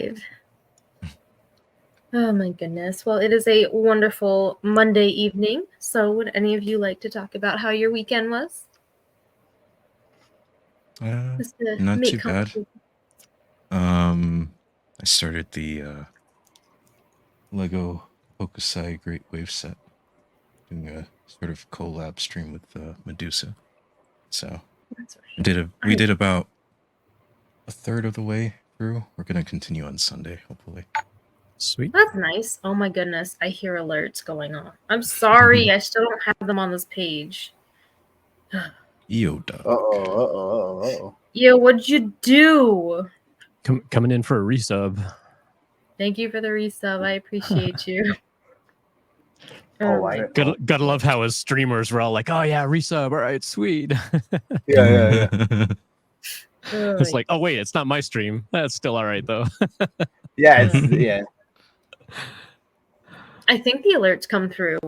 live. Oh my goodness. Well, it is a wonderful Monday evening. So would any of you like to talk about how your weekend was? Not too bad. I started the Lego Hokusai Great Wave set, doing a sort of collab stream with Medusa. So we did about a third of the way through. We're gonna continue on Sunday, hopefully. Sweet. That's nice. Oh my goodness, I hear alerts going on. I'm sorry, I still don't have them on this page. Eodog. Uh-oh. Yo, what'd you do? Coming in for a resub. Thank you for the resub. I appreciate you. Gotta love how as streamers we're all like, oh yeah, resub, all right, sweet. Yeah. It's like, oh wait, it's not my stream. That's still all right though. Yeah. I think the alerts come through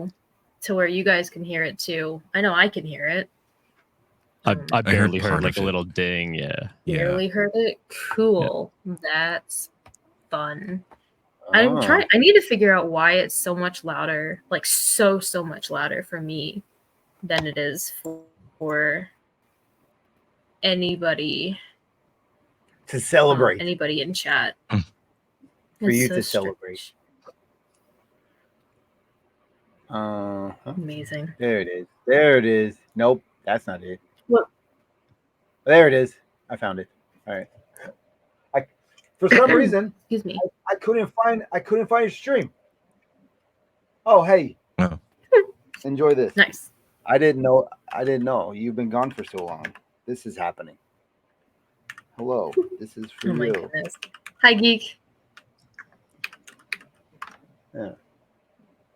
to where you guys can hear it too. I know I can hear it. I barely heard like a little ding. Yeah. Barely heard it. Cool. Yeah. That's fun. I need to figure out why it's so much louder, like so much louder for me than it is for anybody to celebrate. Anybody in chat. For you to celebrate. Amazing. There it is. Nope, that's not it. What? There it is. I found it. All right. For some reason, excuse me, I couldn't find your stream. Oh, hey. Oh. Enjoy this. Nice. I didn't know. You've been gone for so long. This is happening. Hello. This is for you. My goodness. Hi, Geek. Yeah.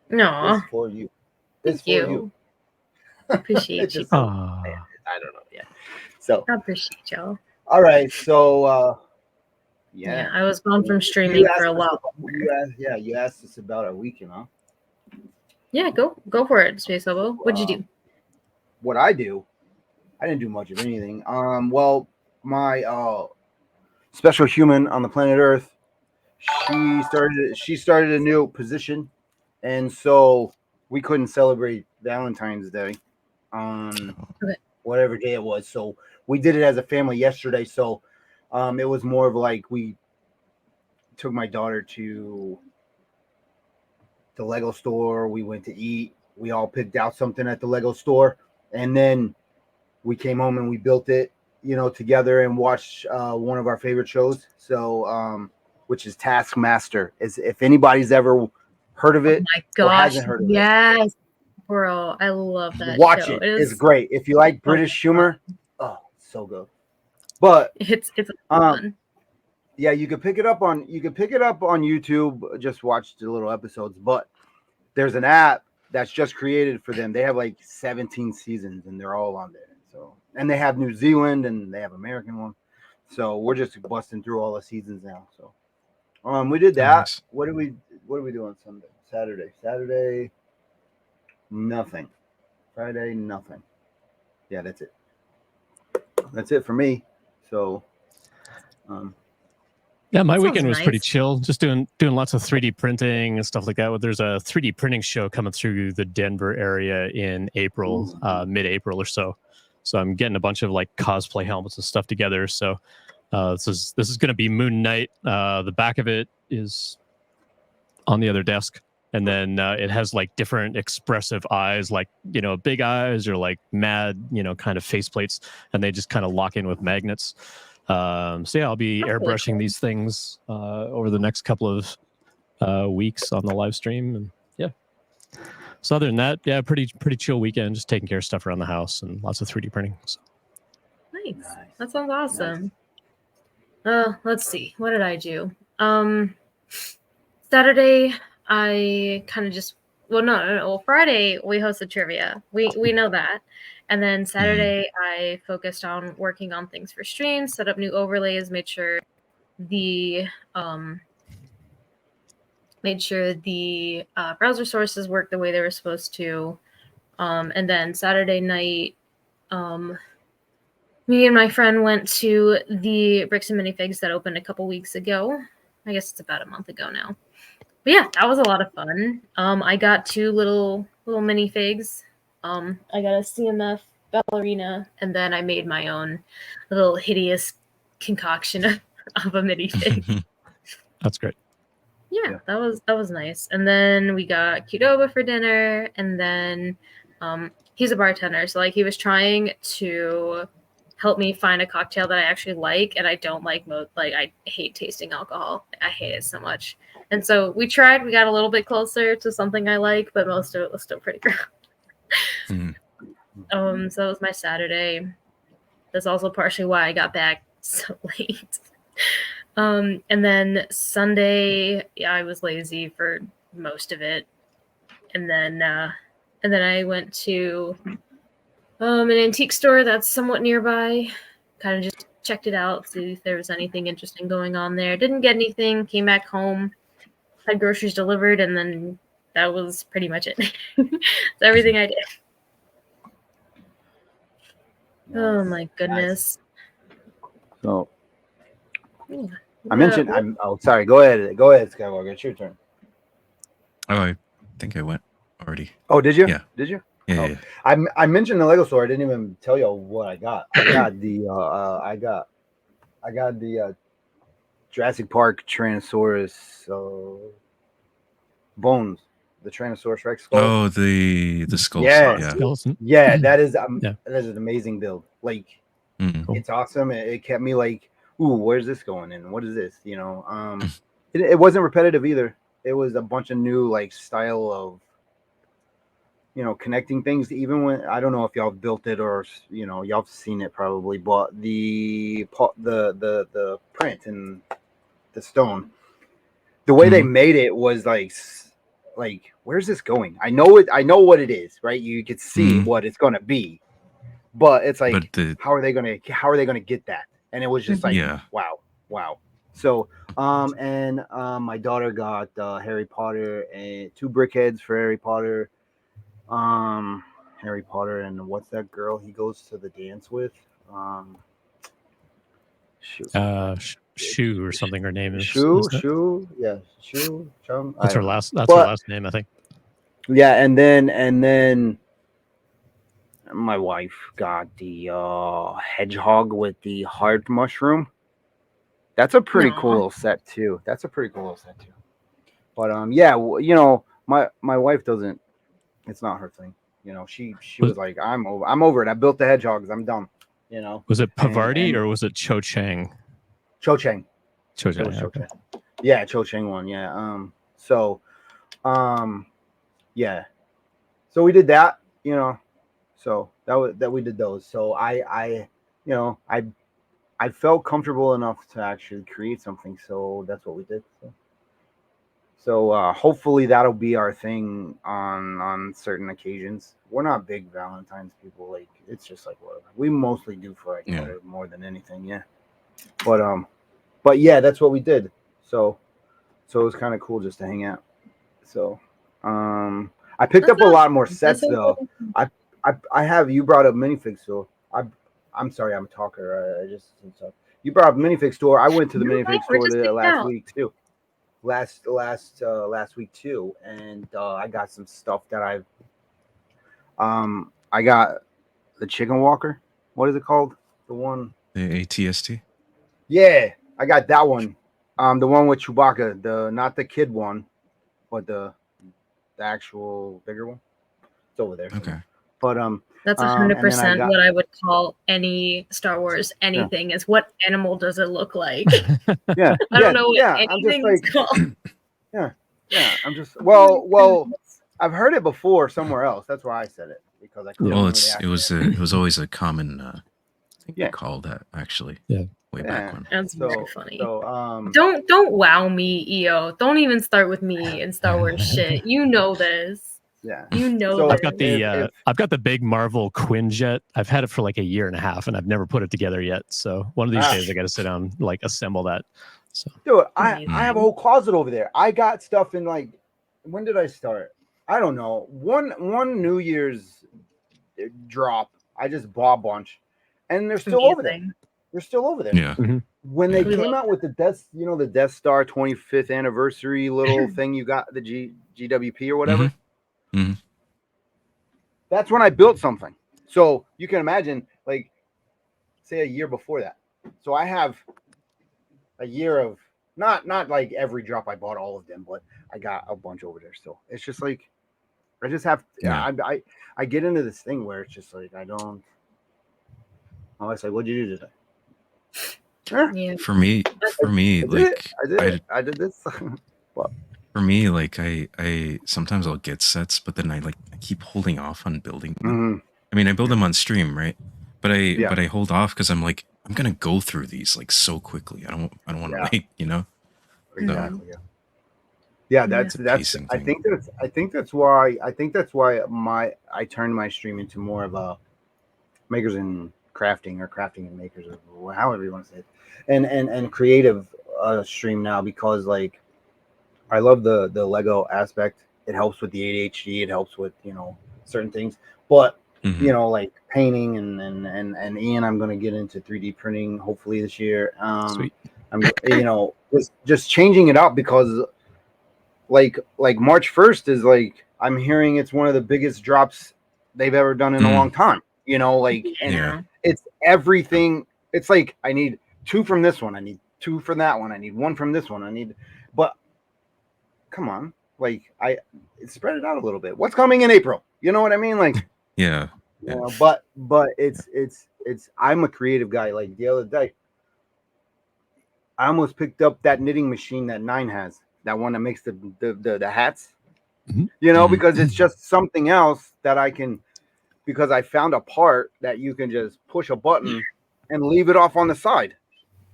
No. It's for you. It's Thank for you. Appreciate you. I don't know. Yeah. So I appreciate y'all. All right. So yeah, I was gone from streaming for a while. You asked us about our weekend, huh? Yeah, go for it, Space Hobo. What'd you do? What I do? I didn't do much of anything. Well, my special human on the planet Earth, she started a new position, and so we couldn't celebrate Valentine's Day on whatever day it was. So we did it as a family yesterday. So it was more of like we took my daughter to the Lego store. We went to eat. We all picked out something at the Lego store, and then we came home and we built it, together and watched one of our favorite shows. So, which is Taskmaster. If anybody's ever heard of it, oh my gosh, hasn't heard of it, bro, I love that. Watch show. it. It's great. If you like British humor, so good. But it's fun. Yeah, you could pick it up on YouTube. Just watch the little episodes. But there's an app that's just created for them. They have like 17 seasons, and they're all on there. So, and they have New Zealand and they have American one. So we're just busting through all the seasons now. So, we did that. Nice. What do we do on Sunday? Saturday, nothing. Friday, nothing. Yeah, that's it. That's it for me. So, yeah, my weekend was pretty chill. Just doing lots of 3D printing and stuff like that. There's a 3D printing show coming through the Denver area in April, mid-April or so. So I'm getting a bunch of like cosplay helmets and stuff together. So this is going to be Moon Knight. The back of it is on the other desk, and then it has like different expressive eyes, like big eyes or like mad, kind of faceplates, and they just kind of lock in with magnets. So yeah, I'll be airbrushing these things over the next couple of weeks on the live stream, and yeah. So other than that, yeah, pretty chill weekend, just taking care of stuff around the house and lots of 3D printing. So. Nice. That sounds awesome. Let's see. What did I do? Saturday, I kind of just Friday we hosted trivia. We know that. And then Saturday, I focused on working on things for streams, set up new overlays, made sure the browser sources worked the way they were supposed to. And then Saturday night, me and my friend went to the Bricks and Minifigs that opened a couple weeks ago. I guess it's about a month ago now. But yeah, that was a lot of fun. I got 2 little minifigs. I got a CMF ballerina, and then I made my own little hideous concoction of a minifig. That's great. Yeah, that was nice. And then we got Qdoba for dinner, and then he's a bartender, so like he was trying to help me find a cocktail that I actually like, and I don't like I hate tasting alcohol. I hate it so much. And so we tried, we got a little bit closer to something I like, but most of it was still pretty gross. So that was my Saturday. That's also partially why I got back so late. And then Sunday, I was lazy for most of it. And then I went to an antique store that's somewhat nearby. Kind of just checked it out, see if there was anything interesting going on there. Didn't get anything, came back home, had groceries delivered, and then that was pretty much it. That's everything I did. Nice. Oh my goodness. Nice. So I mentioned sorry, go ahead, Skywalker. It's your turn. Oh, I think I went already. Oh, did you? Yeah. Did you? Yeah, yeah. I mentioned the Lego store. I didn't even tell you what I got. I got the I got the Jurassic Park Tyrannosaurus bones. The Tyrannosaurus Rex skull. Oh, the skulls. Yeah. That is that is an amazing build. Like it's awesome. It kept me like, ooh, where's this going and what is this? You know, it wasn't repetitive either. It was a bunch of new like style of, you know, connecting things. Even when I don't know if y'all built it or, you know, y'all have seen it probably, but the print and the stone, the way they made it was like where's this going? I know what it is, right? You could see what it's gonna be, but it's like how are they gonna get that? And it was just like wow. So and my daughter got Harry Potter and 2 brickheads for Harry Potter. Harry Potter and what's that girl he goes to the dance with? Shu or something. Her name is Shu. Yeah, Shu. That's her last. That's her last name, I think. Yeah, and then my wife got the hedgehog with the heart mushroom. That's a pretty cool little set too. But yeah, you know, my wife doesn't. It's not her thing. You know, she was like, I'm over it. I built the hedgehogs. I'm done. You know. Was it Pavardi or was it Cho Chang? Cho Chang. Cho Chang. Okay. Yeah, Cho Chang one. Yeah. Yeah. So we did that. You know. So that we did those. So I felt comfortable enough to actually create something. So that's what we did. So hopefully that'll be our thing on certain occasions. We're not big Valentine's people. Like it's just like whatever. We mostly do for each other more than anything. Yeah. But yeah, that's what we did. So it was kind of cool just to hang out. So I picked up a lot more sets though. I have, you brought up minifig store. I'm sorry, I'm a talker. I just you brought up minifig store. I went to the minifig store last week too. Last week too, and I got some stuff that I got the chicken walker. What is it called? The one, the ATST. Yeah, I got that one. The one with Chewbacca, not the kid one, but the actual bigger one. It's over there. Okay. But that's 100% what I would call any Star Wars anything. Is what animal does it look like? Yeah, I don't know what anything's called. Yeah. I'm just well. I've heard it before somewhere else. That's why I said it, because I couldn't. Well, it was always a common. I think they called that actually. Yeah. Way back when. That's very funny. So don't wow me, EO. Don't even start with me and Star Wars shit. You know this. Yeah, you know. So I've got the big Marvel Quinjet. I've had it for like a year and a half, and I've never put it together yet. So one of these days, I got to sit down, like assemble that. So, dude, I have a whole closet over there. I got stuff in like, when did I start? I don't know. One New Year's drop. I just bought a bunch, and they're still over there. They're still over there. Yeah. Mm-hmm. when they came out with the the Death Star 25th anniversary little thing, you got the GWP or whatever. Mm-hmm. That's when I built something. So you can imagine, like, say a year before that. So I have a year of not like every drop I bought all of them, but I got a bunch over there still. It's just like I just have I get into this thing where it's just like I don't. I was like, what'd you do today? Yeah. For me, I did this. But for me, like I sometimes I'll get sets, but then I keep holding off on building them. Mm-hmm. I mean, I build them on stream, right? But I hold off because I'm like, I'm gonna go through these like so quickly. I don't want to wait, you know. Exactly. So, yeah, that's I think that's why I turned my stream into more of a makers and crafting, or crafting and makers, or however you want to say it, and creative stream now, because like I love the Lego aspect. It helps with the ADHD. It helps with certain things, but like painting and Ian, I'm going to get into 3D printing hopefully this year. Sweet. I'm just changing it up, because like March 1st is like, I'm hearing it's one of the biggest drops they've ever done in a long time. And it's everything. It's like, I need 2 from this one. I need 2 from that one. I need 1 from this one. But come on, like spread it out a little bit. What's coming in April? You know what I mean? Like, yeah. But it's I'm a creative guy. Like the other day, I almost picked up that knitting machine that 9 has. That one that makes the hats. Because it's just something else that I can, because I found a part that you can just push a button and leave it off on the side,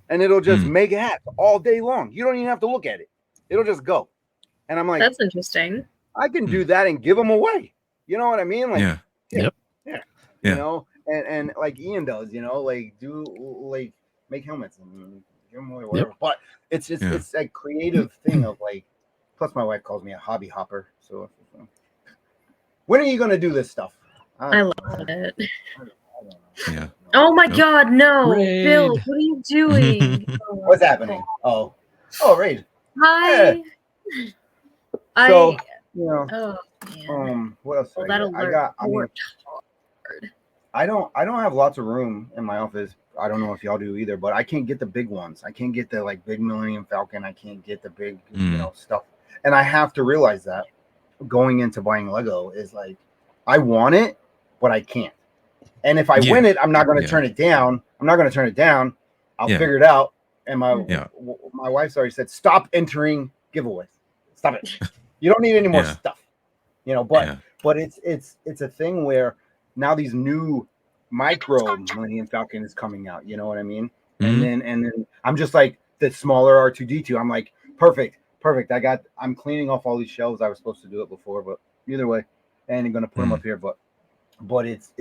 and it'll just make hats all day long. You don't even have to look at it. It'll just go. And I'm like, that's interesting. I can do that and give them away. You know what I mean? Like, yeah. And like Ian does, like make helmets and give them away, whatever. But it's just it's a creative thing of like. Plus, my wife calls me a hobby hopper. So, when are you going to do this stuff? I love it. Yeah. Oh my God, no, Raid. Bill, what are you doing? What's happening? Oh, Raid. Hi. Yeah. So, what else? Well, that alert. I don't have lots of room in my office. I don't know if y'all do either, but I can't get the big ones. I can't get the like big Millennium Falcon. I can't get the big stuff. And I have to realize that going into buying Lego is like, I want it, but I can't. And if I win it, I'm not going to turn it down. I'll figure it out. And my wife's already said, stop entering giveaways. Stop it. You don't need any more stuff. But it's a thing where now these new micro Millennium Falcon is coming out. You know what I mean? And then I'm just like the smaller R2D2. I'm like, perfect. I'm cleaning off all these shelves. I was supposed to do it before, but either way, and I'm gonna put them up here. But it's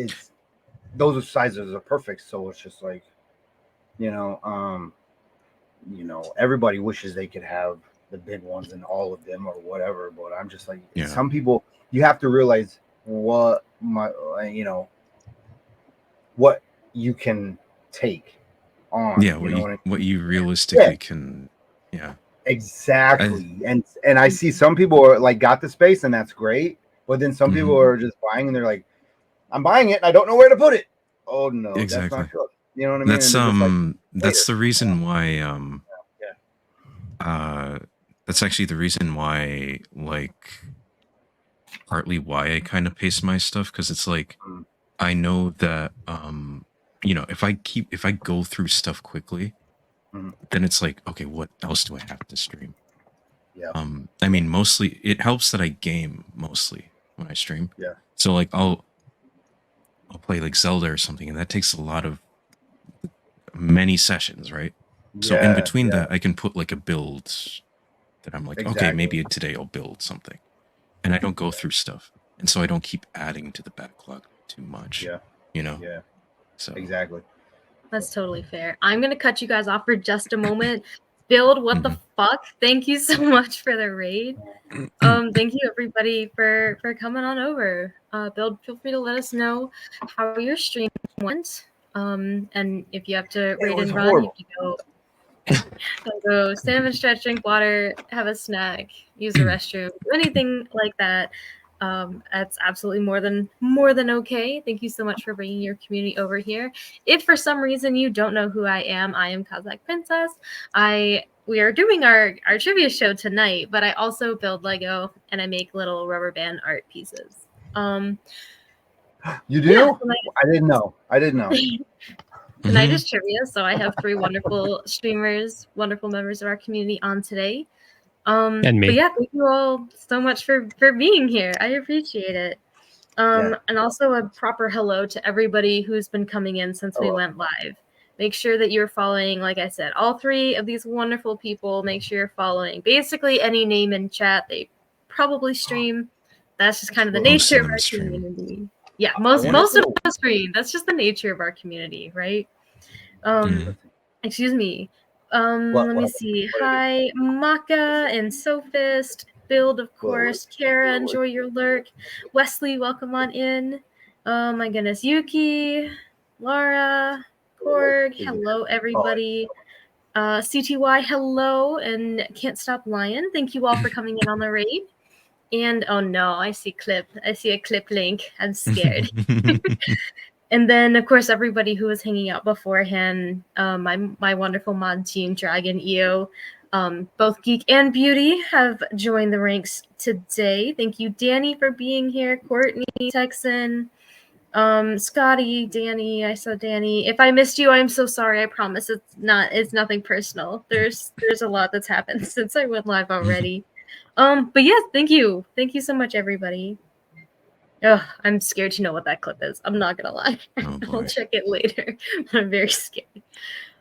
those sizes are perfect. So it's just like, everybody wishes they could have the big ones and all of them or whatever. But I'm just like, some people, you have to realize what what you can take on. Yeah, what you realistically can. Yeah. Exactly. And I see some people are like got the space, and that's great. But then some people are just buying and they're like, I'm buying it and I don't know where to put it. Oh no, exactly. That's not good. You know what I mean? That's the reason why that's actually the reason why, like, partly why I kind of pace my stuff, because it's like I know that if I go through stuff quickly, then it's like, okay, what else do I have to stream? Yeah. I mean, mostly it helps that I game mostly when I stream. Yeah. So like I'll play like Zelda or something, and that takes a lot of many sessions, right? So in between that, I can put like a build that I'm like, okay, maybe today I'll build something, and I don't go through stuff, and so I don't keep adding to the backlog too much. Yeah. Yeah. So exactly. That's totally fair. I'm gonna cut you guys off for just a moment. Build, what the fuck? Thank you so much for the raid. Thank you everybody for coming on over. Build, feel free to let us know how your stream went. And if you have to raid and run, you have to go. Go stand up and stretch, drink water, have a snack, use the restroom, do anything like that. That's absolutely more than okay. Thank you so much for bringing your community over here. If for some reason you don't know who I am Kazakh Princess. We are doing our trivia show tonight, but I also build Lego and I make little rubber band art pieces. You do? Yeah, I didn't know. Tonight is trivia, so I have 3 wonderful streamers, wonderful members of our community on today. And me. But yeah, thank you all so much for being here. I appreciate it. And also a proper hello to everybody who's been coming in since we went live. Make sure that you're following, like I said, all 3 of these wonderful people. Make sure you're following basically any name in chat. They probably stream. That's just kind of the nature of our community. Yeah, most of them stream. That's just the nature of our community, right? Excuse me. Let me see. Hi, Maka and Sophist. Build, of course. Kara, enjoy your lurk. Wesley, welcome on in. Oh my goodness. Yuki, Laura, Korg, hello everybody. CTY, hello, and Can't Stop Lion. Thank you all for coming in on the raid. And oh no, I see a clip link. I'm scared. And then, of course, everybody who was hanging out beforehand, my wonderful mod team, Dragon, EO, both Geek and Beauty have joined the ranks today. Thank you, Danny, for being here. Courtney, Texan, Scotty, Danny. I saw Danny. If I missed you, I'm so sorry. I promise it's nothing personal. There's a lot that's happened since I went live already. But yes, thank you so much, everybody. Oh, I'm scared to know what that clip is. I'm not gonna lie. I'll check it later. I'm very scared.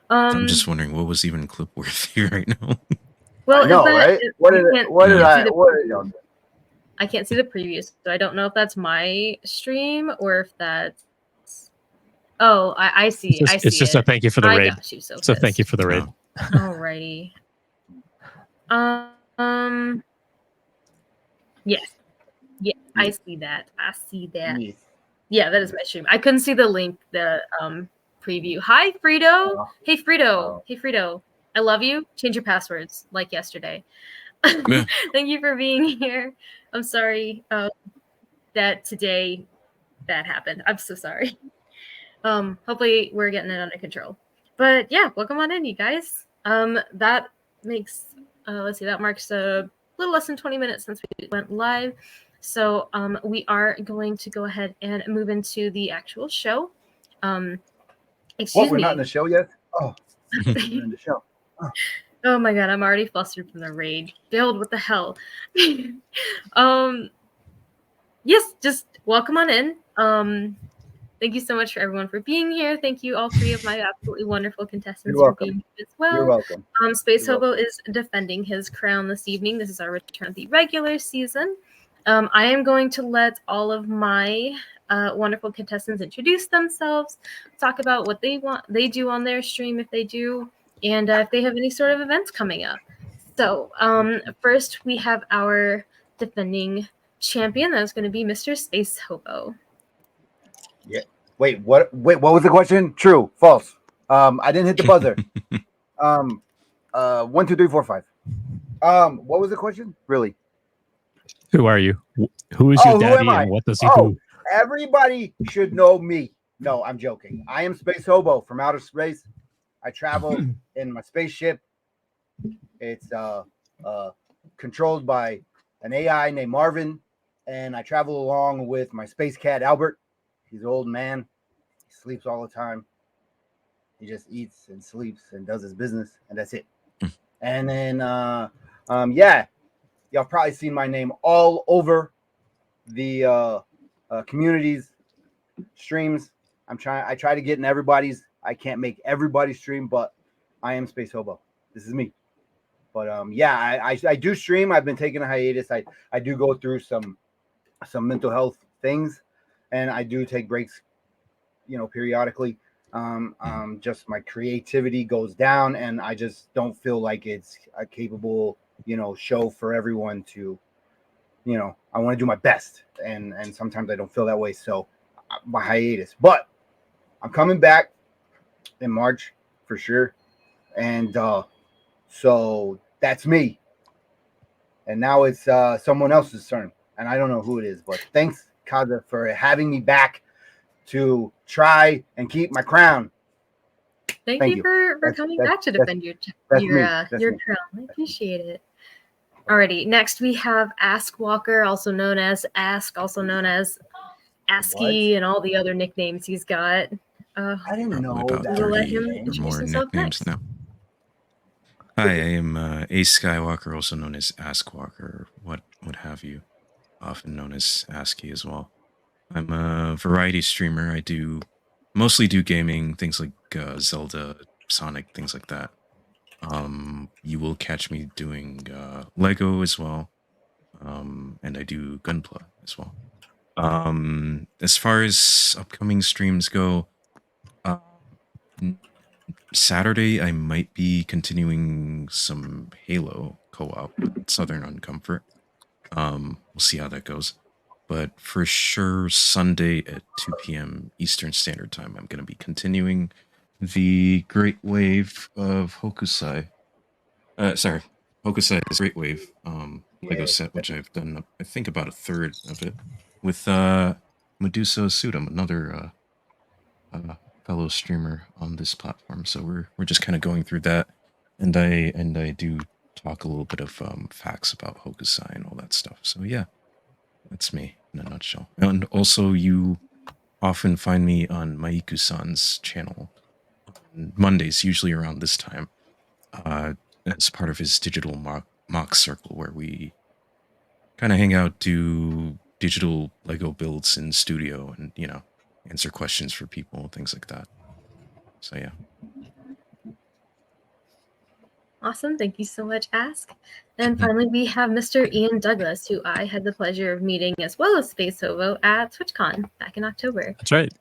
I'm just wondering what was even clip worthy right now. Well, no, right? I can't see the preview, so I don't know if that's my stream or if that's. Oh, I see. It's just a thank you for the raid. Got you, so thank you for the raid. Alrighty. Yes. Yeah, I see that. Yes. Yeah, that is my stream. I couldn't see the link, the preview. Hi, Frito. Hey, Frito. Hey, Frito. I love you. Change your passwords like yesterday. Thank you for being here. I'm sorry that today that happened. I'm so sorry. Hopefully we're getting it under control. But yeah, welcome on in, you guys. That makes let's see, that marks a little less than 20 minutes since we went live. So we are going to go ahead and move into the actual show. We're not in the show yet? Oh, we're in the show. Oh my god, I'm already flustered from the raid. Build, what the hell? Yes, just welcome on in. Thank you so much for everyone for being here. Thank you, all 3 of my absolutely wonderful contestants for being here as well. You're welcome. Space Hobo is defending his crown this evening. This is our return of the regular season. I am going to let all of my wonderful contestants introduce themselves, talk about what they do on their stream if they do, and if they have any sort of events coming up. So first we have our defending champion. That's going to be Mr. Space Hobo. Yeah. Wait, what was the question? True, false. I didn't hit the buzzer. 1, 2, 3, 4, 5. What was the question? Really? Who are you? Who is your daddy and what does he do? Everybody should know me. No, I'm joking. I am Space Hobo from outer space. I travel in my spaceship. It's controlled by an AI named Marvin, and I travel along with my space cat Albert. He's an old man. He sleeps all the time. He just eats and sleeps and does his business, and that's it. And then, y'all probably seen my name all over the community's streams. I try to get in everybody's. I can't make everybody's stream, but I am Space Hobo. This is me. But I do stream. I've been taking a hiatus. I do go through some mental health things, and I do take breaks, periodically. Just my creativity goes down, and I just don't feel like it's a capable, show for everyone to, I want to do my best, and sometimes I don't feel that way. So my hiatus, but I'm coming back in March for sure. And So that's me. And now it's someone else's turn. And I don't know who it is, but thanks, Kaza, for having me back to try and keep my crown. Thank you for coming back to defend your crown. I appreciate it. Alrighty, next we have AskWalker, also known as Ask, also known as Asky, and all the other nicknames he's got. I didn't know that. We'll let him introduce himself next. Now. Hi, I am ASkywalker, also known as AskWalker, what have you, often known as Asky as well. I'm a variety streamer. I mostly do gaming, things like Zelda, Sonic, things like that. You will catch me doing Lego as well, and I do Gunpla as well. As far as upcoming streams go, Saturday I might be continuing some Halo co-op with Southern Uncomfort. We'll see how that goes. But for sure, Sunday at 2 p.m. Eastern Standard Time, I'm going to be continuing the Great Wave of Hokusai. Hokusai is Great Wave Lego set, which I've done, I think, about a third of it, with Medusa Sudam, another fellow streamer on this platform. So we're just kind of going through that, and I do talk a little bit of facts about Hokusai and all that stuff. So yeah, that's me in a nutshell. And also, you often find me on Maiku-san's channel on Mondays, usually around this time, as part of his digital mock circle, where we kind of hang out, do digital Lego builds in studio, and answer questions for people, things like that. So yeah. Awesome. Thank you so much, Ask. And finally, we have Mr. Ian Douglas, who I had the pleasure of meeting, as well as Space Hobo, at TwitchCon back in October. That's right.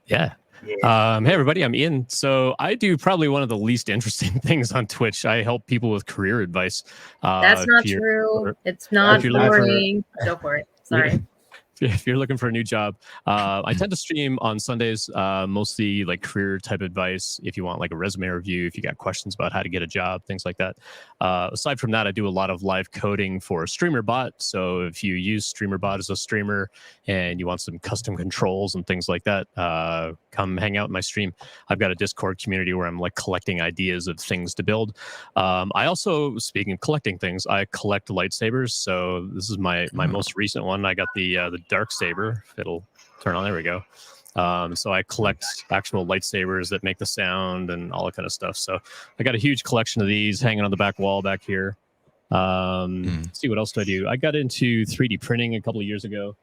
Yeah. Hey, everybody. I'm Ian. So I do probably one of the least interesting things on Twitch. I help people with career advice. That's not true. It's not boring. Go for it. Sorry. If you're looking for a new job, I tend to stream on Sundays, mostly like career type advice. If you want like a resume review, if you got questions about how to get a job, things like that. Aside from that, I do a lot of live coding for StreamerBot. So if you use StreamerBot as a streamer and you want some custom controls and things like that, come hang out in my stream. I've got a Discord community where I'm like collecting ideas of things to build. I also, speaking of collecting things, I collect lightsabers. So this is my most recent one. I got the dark saber. It'll turn on. There we go. So I collect actual lightsabers that make the sound and all that kind of stuff. So I got a huge collection of these hanging on the back wall back here. Let's see, what else do I do? I got into 3D printing a couple of years ago,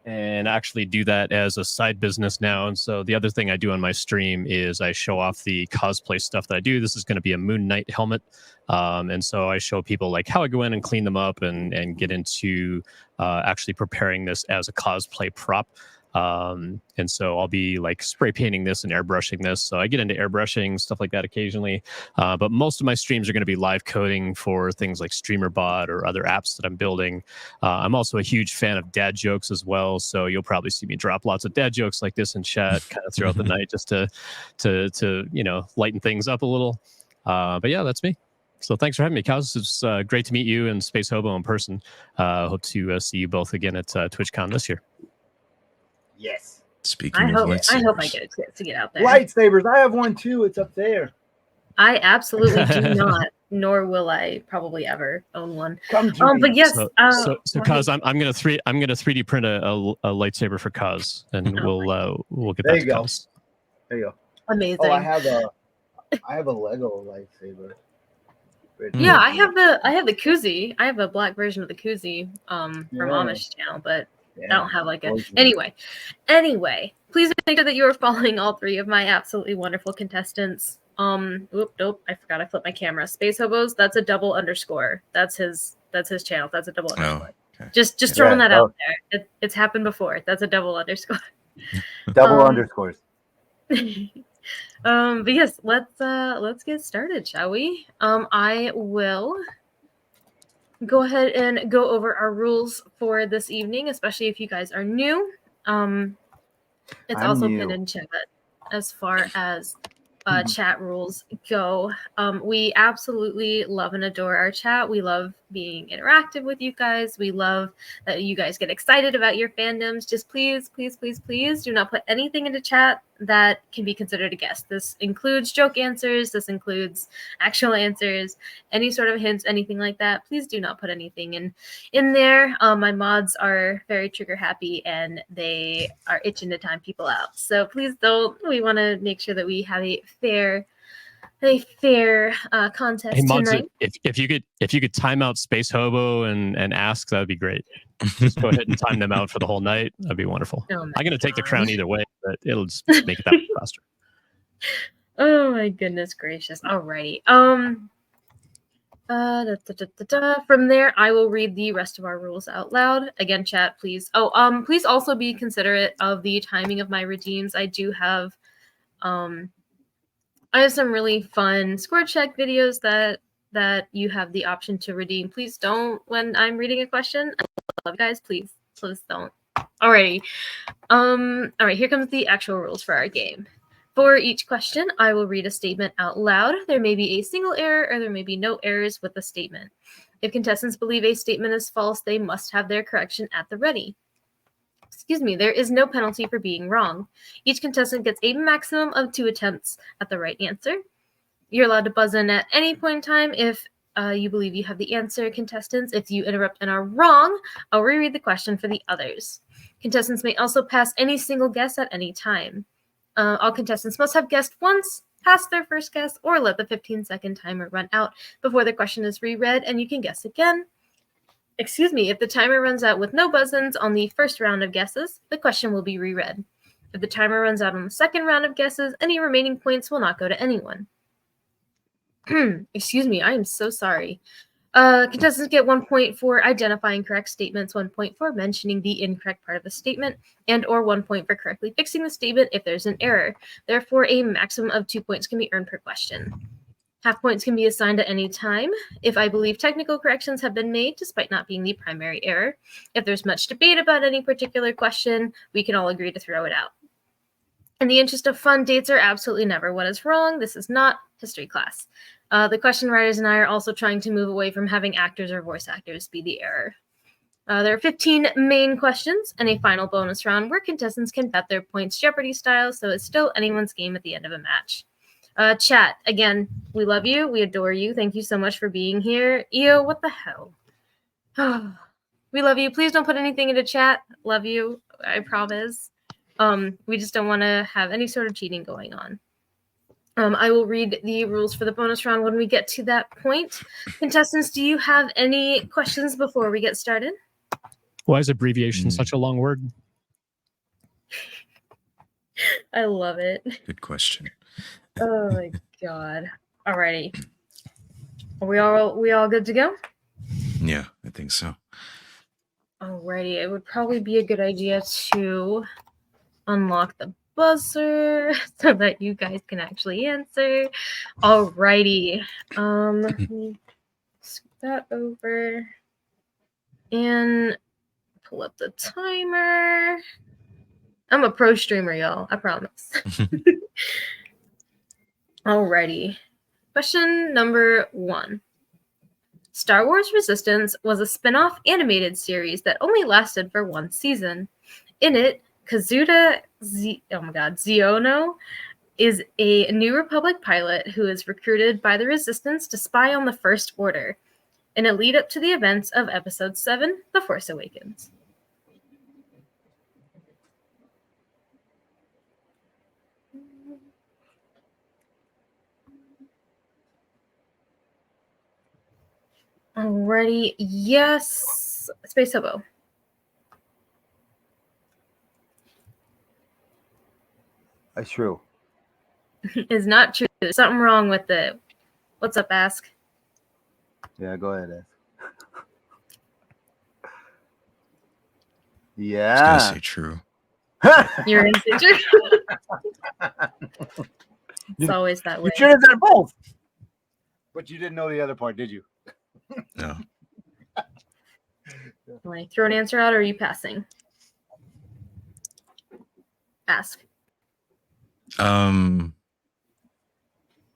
and actually do that as a side business now. And so the other thing I do on my stream is I show off the cosplay stuff that I do. This is going to be a Moon Knight helmet. And so I show people like how I go in and clean them up and get into actually preparing this as a cosplay prop. And so I'll be like spray painting this and airbrushing this. So I get into airbrushing, stuff like that occasionally. But most of my streams are going to be live coding for things like StreamerBot or other apps that I'm building. I'm also a huge fan of dad jokes as well. So you'll probably see me drop lots of dad jokes like this in chat kind of throughout the night, just to lighten things up a little. But yeah, that's me. So thanks for having me, Kaz. It's great to meet you and Space Hobo in person. Hope to see you both again at TwitchCon this year. Yes. Speaking of lightsabers. I hope I get a chance to get out there. Lightsabers. I have one too. It's up there. I absolutely do not, nor will I probably ever own one. But yes. So Kaz, I'm gonna 3D print a lightsaber for Kaz, and we'll get that to Kaz. There you go. Amazing. Oh, I have a Lego lightsaber. Yeah, I have the koozie. I have a black version of the koozie from Amish channel, but I don't have like a anyway. Please make sure that you are following all three of my absolutely wonderful contestants. Nope, I forgot I flipped my camera. Space Hobos, that's a double underscore. That's his channel. That's a double underscore. Okay. Just throwing that out there. It's happened before. That's a double underscore. Double underscores. But yes, let's get started, shall we? I will go ahead and go over our rules for this evening, especially if you guys are new. It's also pinned in chat as far as chat rules go. We absolutely love and adore our chat. We love being interactive with you guys. We love that you guys get excited about your fandoms. Just please, please, please, please do not put anything into chat that can be considered a guess. This includes joke answers. This includes actual answers, any sort of hints, anything like that. Please do not put anything in there. My mods are very trigger happy and they are itching to time people out. So please don't. We want to make sure that we have a fair contest Hey, mods, tonight. if you could time out Space Hobo and Ask, that would be great. Just go ahead and time them out for the whole night. That'd be wonderful. Oh I'm going to take the crown either way, but it'll just make it that much faster. Oh my goodness gracious. Alrighty. From there, I will read the rest of our rules out loud. Again, chat, please. Please also be considerate of the timing of my redeems. I do have I have some really fun score check videos that you have the option to redeem. Please don't when I'm reading a question. I love you guys. Please don't. Alrighty. Alright, here comes the actual rules for our game. For each question, I will read a statement out loud. There may be a single error or there may be no errors with the statement. If contestants believe a statement is false, they must have their correction at the ready. There is no penalty for being wrong. Each contestant gets a maximum of 2 attempts at the right answer. You're allowed to buzz in at any point in time if you believe you have the answer. Contestants, if you interrupt and are wrong, I'll reread the question for the others. Contestants may also pass any single guess at any time. All contestants must have guessed once, passed their first guess, or let the 15-second timer run out before the question is reread and you can guess again. If the timer runs out with no buzz-ins on the first round of guesses, the question will be reread. If the timer runs out on the second round of guesses, any remaining points will not go to anyone. Excuse me, I am so sorry. Contestants get 1 point for identifying correct statements, 1 point for mentioning the incorrect part of the statement, and or 1 point for correctly fixing the statement if there's an error. Therefore, a maximum of 2 points can be earned per question. Half points can be assigned at any time if I believe technical corrections have been made despite not being the primary error. If there's much debate about any particular question, we can all agree to throw it out. In the interest of fun, dates are absolutely never what is wrong. This is not history class. The question writers and I are also trying to move away from having actors or voice actors be the error. There are 15 main questions and a final bonus round where contestants can bet their points Jeopardy style, so it's still anyone's game at the end of a match. Chat, again, we love you. We adore you. Thank you so much for being here. Io, what the hell? We love you. Please don't put anything into chat. Love you. I promise. We just don't want to have any sort of cheating going on. I will read the rules for the bonus round when we get to that point. Contestants, do you have any questions before we get started? Why is abbreviation such a long word? I love it. Good question. Oh my god. Alrighty. Are we all good to go? Yeah, I think so. Alrighty. It would probably be a good idea to unlock the buzzer so that you guys can actually answer. Alrighty. Let me scoot that over and pull up the timer. I'm a pro streamer, y'all. I promise. Alrighty. Question number 1. Star Wars Resistance was a spin-off animated series that only lasted for 1 season. In it, Kazuda Ziono is a New Republic pilot who is recruited by the Resistance to spy on the First Order in a lead-up to the events of Episode 7, The Force Awakens. Alrighty, yes, Space Hobo. That's true. Is not true. There's something wrong with it. What's up, Ask? Yeah, go ahead, Ask. Yeah. Just gotta say true. You're in true. It's always that way. You should have done both. But you didn't know the other part, did you? No. Want to throw an answer out, or are you passing? Ask.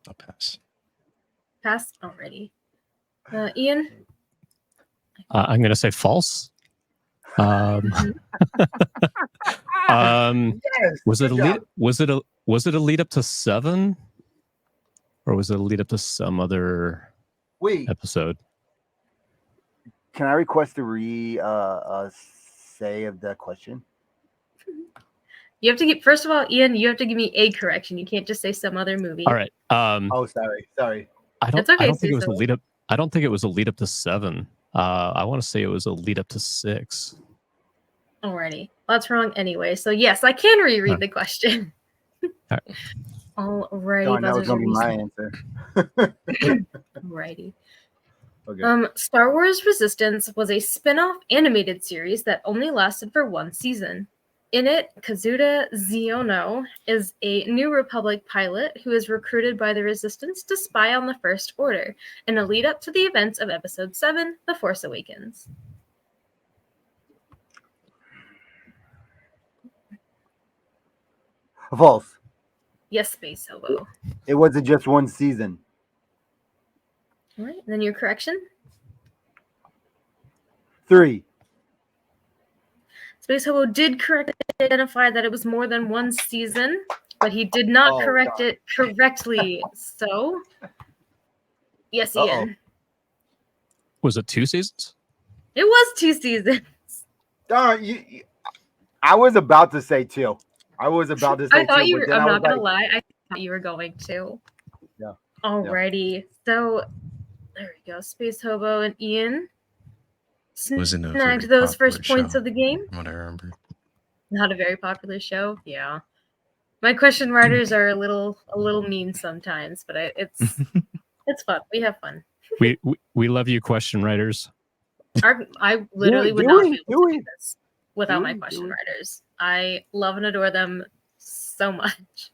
I'll pass. Pass already. Ian? I'm going to say false. Yes, Was it good a lead? job. Was it a lead up to 7, or was it a lead up to some other Wait, episode? can I request a say of the question? You have to give, first of all, Ian, you have to give me a correction. You can't just say some other movie. All right. Oh, sorry. It's okay, I don't think it was Suso. a lead up. I don't think it was a lead up to 7. I want to say it was a lead up to 6. Alrighty. Well, that's wrong anyway. So yes, I can reread the question. All Alrighty. Darn, that was buzzers gonna are be my reset. answer. Alrighty. Okay. Star Wars Resistance was a spin-off animated series that only lasted for 1 season. In it, Kazuda Xiono is a New Republic pilot who is recruited by the Resistance to spy on the First Order in a lead-up to the events of Episode 7, The Force Awakens. False. Yes, Space Hobo. It wasn't just 1 season. All right, and then your correction? 3. Space Hobo did correctly identify that it was more than 1 season, but he did not correct it correctly. So, yes, Ian. Was it 2 seasons? It was 2 seasons. Darn, I was about to say 2. I was about to say I thought 2, you but were, then I'm I not was going to like, lie. I thought you were going to. Yeah. Alrighty. So, there we go. Space Hobo and Ian Wasn't a very snagged those first popular points show, of the game. from what I remember. Not a very popular show. Yeah. My question writers are a little mean sometimes, but it's fun. We have fun. We love you, question writers. I literally would do not we? be able Do to we? do this without my Do question we? writers. I love and adore them so much.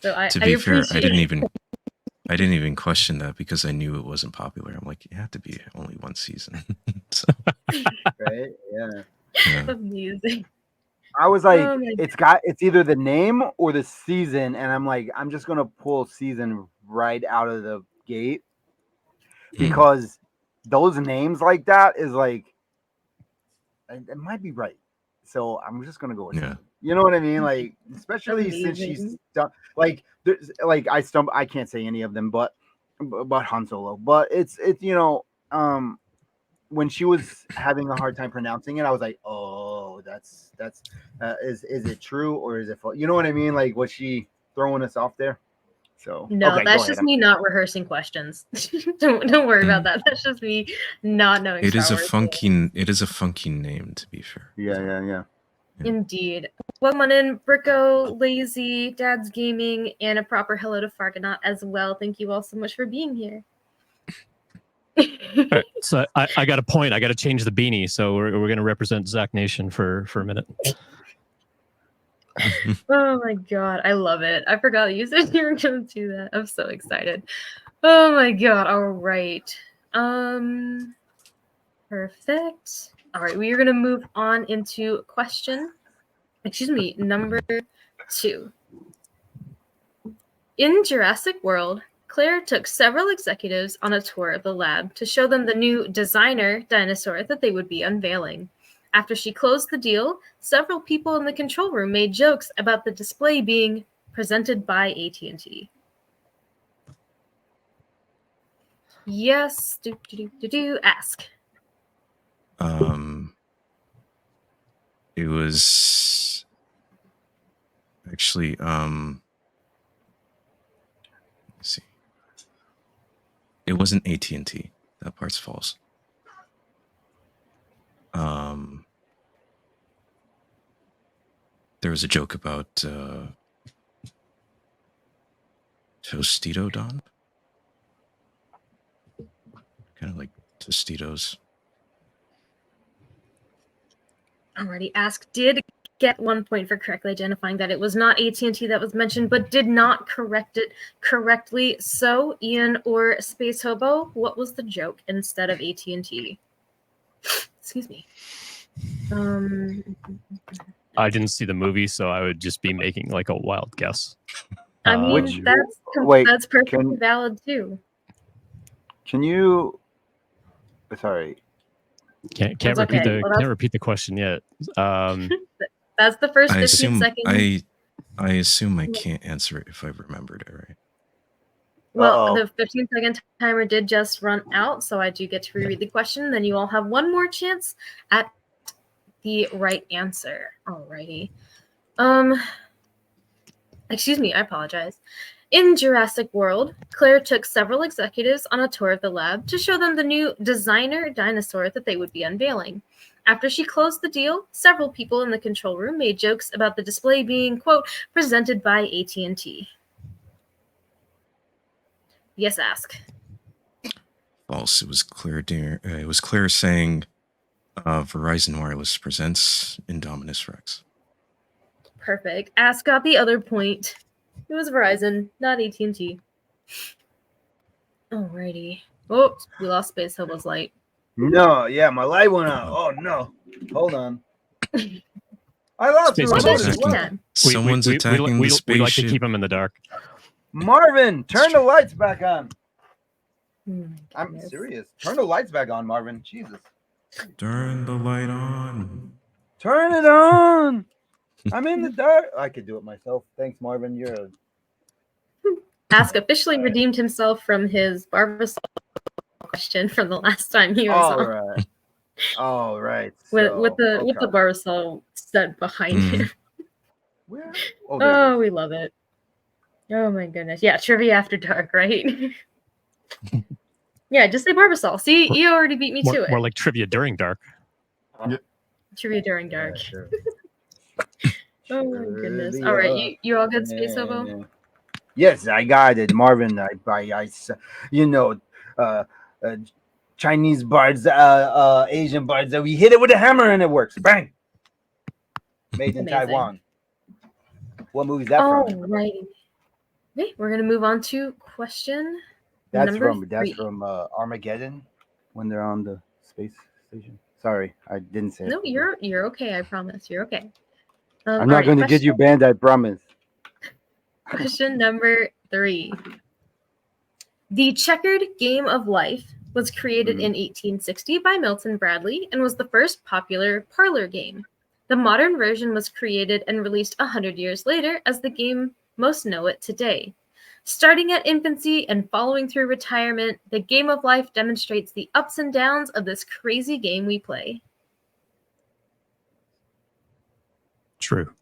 So I To be fair, appreciate I didn't even question that because I knew it wasn't popular. I'm like, it had to be only 1 season. So, Right? Yeah. yeah. Amazing. I was like, Oh my it's either the name or the season, and I'm like, I'm just gonna pull season right out of the gate because those names like that is like, it might be right. So I'm just gonna go with Yeah. season. You know what I mean? Like, especially since she's Amazing. done, like, there's like I can't say any of them, but Han Solo. But it's when she was having a hard time pronouncing it, I was like, oh, that's is it true or is it false? You know what I mean? Like, was she throwing us off there? So No, okay, that's go just ahead. me not rehearsing questions. don't worry about that. That's just me not knowing. It is Star a Wars funky name, to be fair. Yeah. Indeed. Welcome on in, Bricko, Lazy, Dad's Gaming, and a proper hello to Fargonaut as well. Thank you all so much for being here. All right, so I got a point. I got to change the beanie, so we're going to represent Zach Nation for a minute. Oh my god, I love it. I forgot you said you were going to do that. I'm so excited. Oh my god. All right. Perfect. All right, we are going to move on into number 2. In Jurassic World, Claire took several executives on a tour of the lab to show them the new designer dinosaur that they would be unveiling. After she closed the deal, several people in the control room made jokes about the display being presented by AT&T. Yes, ask. It was actually let's see. It wasn't AT&T. That part's false. There was a joke about Tostito Don. Kind of like Tostitos. Already asked. Did get 1 point for correctly identifying that it was not AT&T that was mentioned, but did not correct it correctly. So, Ian or Space Hobo, what was the joke instead of AT&T? Excuse me. I didn't see the movie, so I would just be making like a wild guess. I mean, that's perfectly valid too. Can you? Sorry. Can't repeat the question yet. That's the first 15 seconds. I assume I can't answer it if I remembered it right. Well, the 15-second timer did just run out, so I do get to reread the question. Then you all have one more chance at the right answer. Alrighty. Excuse me, I apologize. In Jurassic World, Claire took several executives on a tour of the lab to show them the new designer dinosaur that they would be unveiling. After she closed the deal, several people in the control room made jokes about the display being, quote, presented by AT&T. Yes, ask. False. It was Claire saying Verizon Wireless presents Indominus Rex. Perfect. Ask got the other point. It was Verizon, not AT&T. Alrighty. Oops, we lost Space Hobo's light. No, yeah, my light went out. Oh no. Hold on. I lost the remote as well. Someone's attacking the spaceship. We like to keep them in the dark. Marvin, turn the lights back on. I'm serious. Turn the lights back on, Marvin. Jesus. Turn the light on. Turn it on. I'm in the dark. I could do it myself. Thanks, Marvin. You're a... Ask officially redeemed himself from his Barbasol question from the last time he was on. Right. All right. With the Barbasol set behind him. Where? Oh, we love it. Oh my goodness. Yeah, trivia after dark, right? Yeah, just say Barbasol. See, you already beat me to it. More like trivia during dark. Trivia during dark. Yeah, sure. Oh my goodness. All right, you all good, Space Hobo? Yes, I got it, Marvin. Chinese bards, Asian bards. We hit it with a hammer and it works. Bang. Made in Taiwan. What movie is that from? Right. Okay, we're gonna move on to question That's number 3. from Armageddon when they're on the space station. Sorry, I didn't say it. No, you're okay. I promise. You're okay. I'm not going to get you banned. I promise. Question number 3. The checkered game of life was created in 1860 by Milton Bradley and was the first popular parlor game. The modern version was created and released 100 years later as the game most know it today. Starting at infancy and following through retirement, the game of life demonstrates the ups and downs of this crazy game we play. True.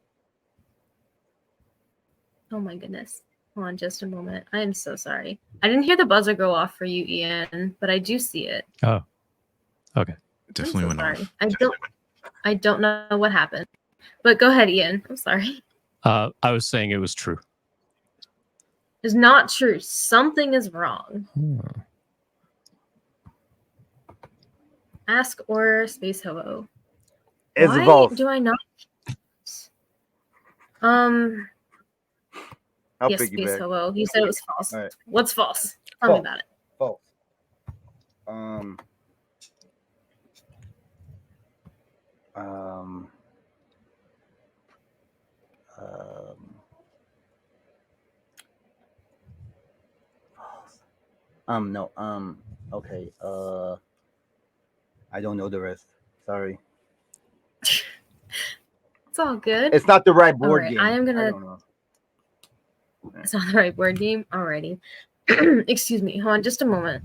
Oh my goodness. Hold on just a moment. I am so sorry. I didn't hear the buzzer go off for you, Ian, but I do see it. Oh. Okay. Definitely went off. I don't know what happened. But go ahead, Ian. I'm sorry. I was saying it was true. It's not true. Something is wrong. Ask or Space Hobo. It's Why false. do I not? Yes, Space Hobo. You said it was false. Right. What's false? Tell me about it. False. No. Okay. I don't know the rest. Sorry. It's all good. It's not the right board game. I am gonna. It's not the right board game. Alrighty. Excuse me. Hold on, just a moment.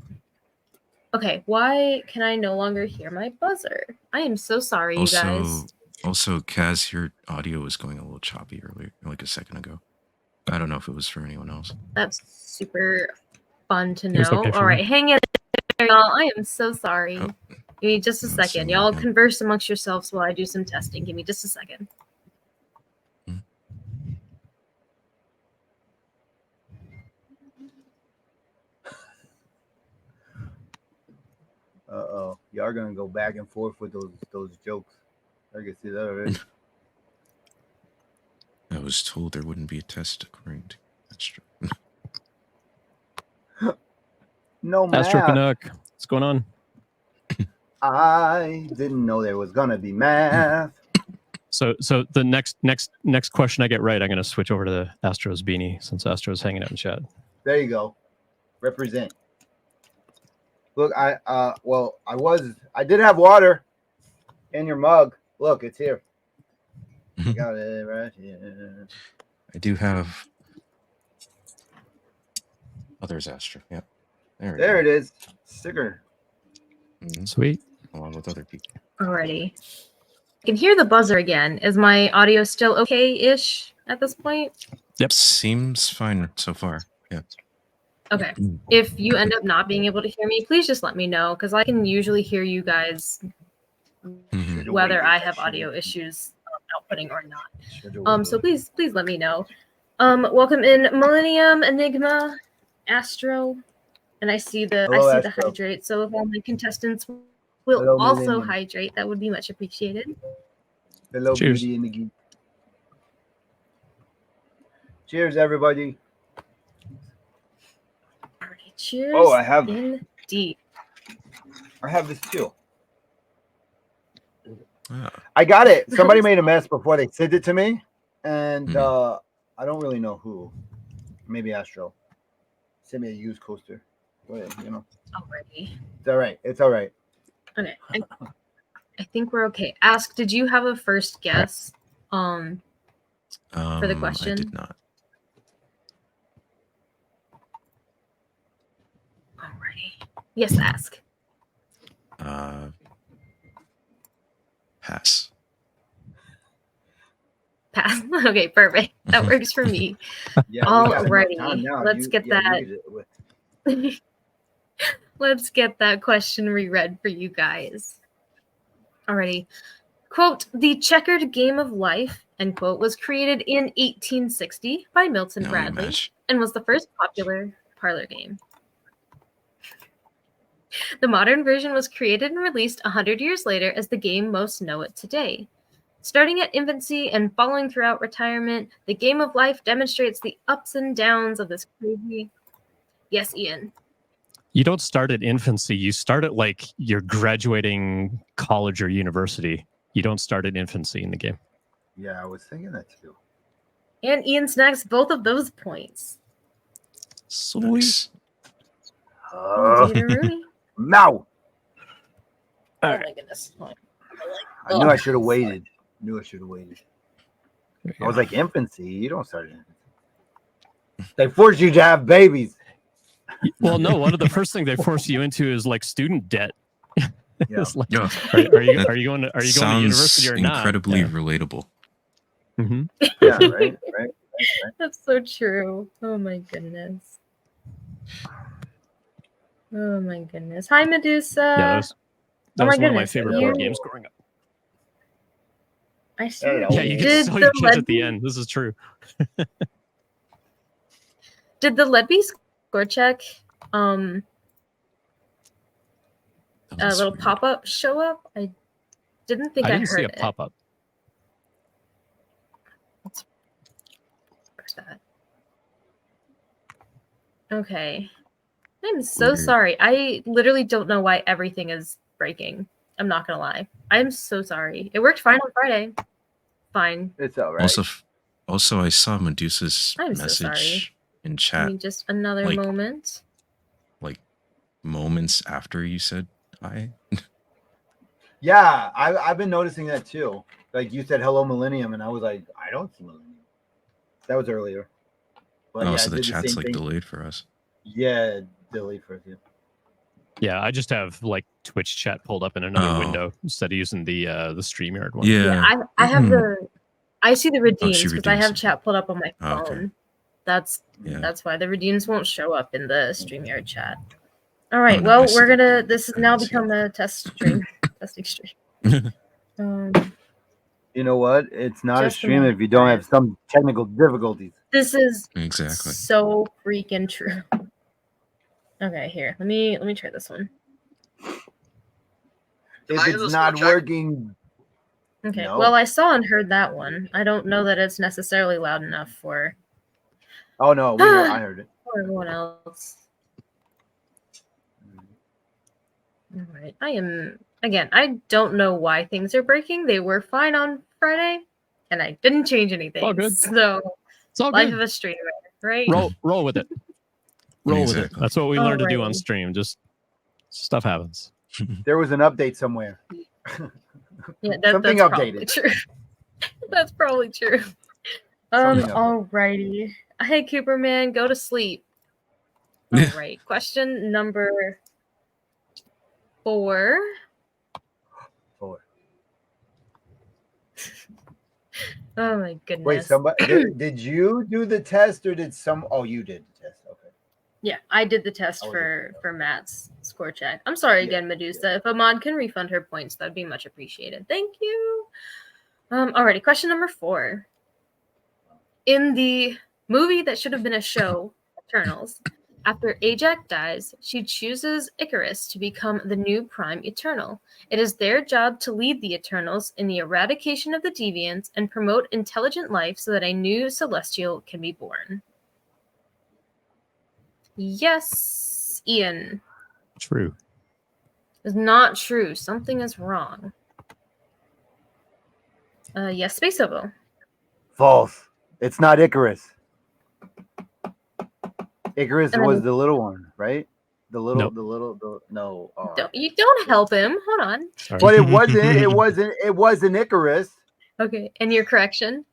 Okay. Why can I no longer hear my buzzer? I am so sorry, you guys. Also, Kaz, your audio was going a little choppy earlier, like a second ago. I don't know if it was for anyone else. That's super fun to know. Okay, all right, hang in there, y'all. I am so sorry. Oh. Give me just a second. Y'all converse amongst yourselves while I do some testing. Give me just a second. Uh-oh. Y'all are gonna go back and forth with those jokes. I can see that already. I was told there wouldn't be a test according to that's true. No math. Astro Canuck, what's going on? I didn't know there was gonna be math. So the next question I get right, I'm going to switch over to the Astros beanie since Astros hanging out in chat. There you go. Represent. Look, I did have water in your mug. Look, it's here. I got it right here. I do have. Oh, there's Astro. Yep. There it is. Sticker. Sweet. Along with other people. Alrighty. I can hear the buzzer again. Is my audio still okay-ish at this point? Yep. Seems fine so far. Yeah. Okay. If you end up not being able to hear me, please just let me know, because I can usually hear you guys whether I have audio issues outputting or not. So please let me know. Welcome in Millennium, Enigma, Astro, and I see the hydrate. So if all my contestants will also hydrate, that would be much appreciated. Hello, Cheers. Beauty and the Geek. Cheers, everybody. Alrighty, cheers. Oh, I have indeed. I have this too. Ah. I got it. Somebody made a mess before they sent it to me, and I don't really know who. Maybe Astro. Send me a used coaster. Go ahead, you know. Alrighty. It's all right. It's all right. Okay. I think we're okay. Ask, did you have a first guess for the question? I did not. Alrighty. Yes, ask. Pass. Pass. Okay, perfect. That works for me. Yeah. Alrighty. Let's get that. Let's get that question reread for you guys. Alrighty. Quote, the checkered game of life, end quote, was created in 1860 by Milton Bradley and was the first popular parlor game. The modern version was created and released 100 years later as the game most know it today. Starting at infancy and following throughout retirement, the game of life demonstrates the ups and downs of this crazy... Yes, Ian. You don't start at infancy. You start at like you're graduating college or university. You don't start at infancy in the game. Yeah, I was thinking that too. And Ian snags both of those points. Sweet. Now. Oh my goodness. I knew I should have waited. I was like, infancy? You don't start in infancy. They force you to have babies. Well, no, one of the first things they force you into is like student debt. Yeah. Like, are you going to university or not? Incredibly relatable. Mm-hmm. Yeah, right. That's so true. Oh my goodness. Hi, Medusa. Yeah, that was one of my favorite board You- games growing up. I see. Yeah, you get to sell your kids at the end. This is true. Did the Ledby score check a little pop-up show up? I didn't think I didn't heard see a it. pop-up. Where's that? Okay. I'm so sorry. I literally don't know why everything is breaking. I'm not gonna lie. I'm so sorry. It worked fine on Friday. Fine. It's all right. Also, I saw Medusa's I'm so message sorry. in chat. Give me just another moment. Like moments after you said hi. Yeah, I've been noticing that too. Like you said, hello, Millennium, and I was like, I don't see Millennium. That was earlier. But So the chat's like delayed for us. Yeah, delayed for us. Yeah, I just have like Twitch chat pulled up in another window instead of using the StreamYard one. Yeah, I have I see the redeems because I have chat pulled up on my phone. Okay. That's why the redeems won't show up in the StreamYard chat. All right, well, we're gonna. This has now become a test stream. Testing stream. You know what? It's not a stream if you don't have some technical difficulties. This is exactly so freaking true. Okay, here. Let me try this one. If it's not working. Okay. No. Well, I saw and heard that one. I don't know that it's necessarily loud enough for. Oh no, I heard it. For everyone else. All right. I don't know why things are breaking. They were fine on Friday, and I didn't change anything. All good. So It's all life good. of a streamer, right? Roll with it. Roll with it. Exactly. That's what we learned to do on Alrighty. stream. Just stuff happens. There was an update somewhere. Yeah, Something that's updated. probably true. That's probably true. Something updated. Alrighty. Hey, Cooper man, go to sleep. All Yeah. right. Question number 4. 4. Oh my goodness. Wait, somebody did you do the test or did some? Oh, you did the test. Okay. Yeah, I did the test I was for Matt's score check. I'm sorry Yeah, again, Medusa. If a mod can refund her points, that'd be much appreciated. Thank you. Alrighty, question number 4. In the movie that should have been a show, Eternals, after Ajax dies, she chooses Icarus to become the new Prime Eternal. It is their job to lead the Eternals in the eradication of the deviants and promote intelligent life so that a new Celestial can be born. Yes, Ian. True. It's not true. Something is wrong. Yes, Space Hobo. False. It's not Icarus. Icarus And was then- the little one, right? The little, Nope. no. Don't help him. Hold on. Sorry. But it wasn't Icarus. Okay, and your correction?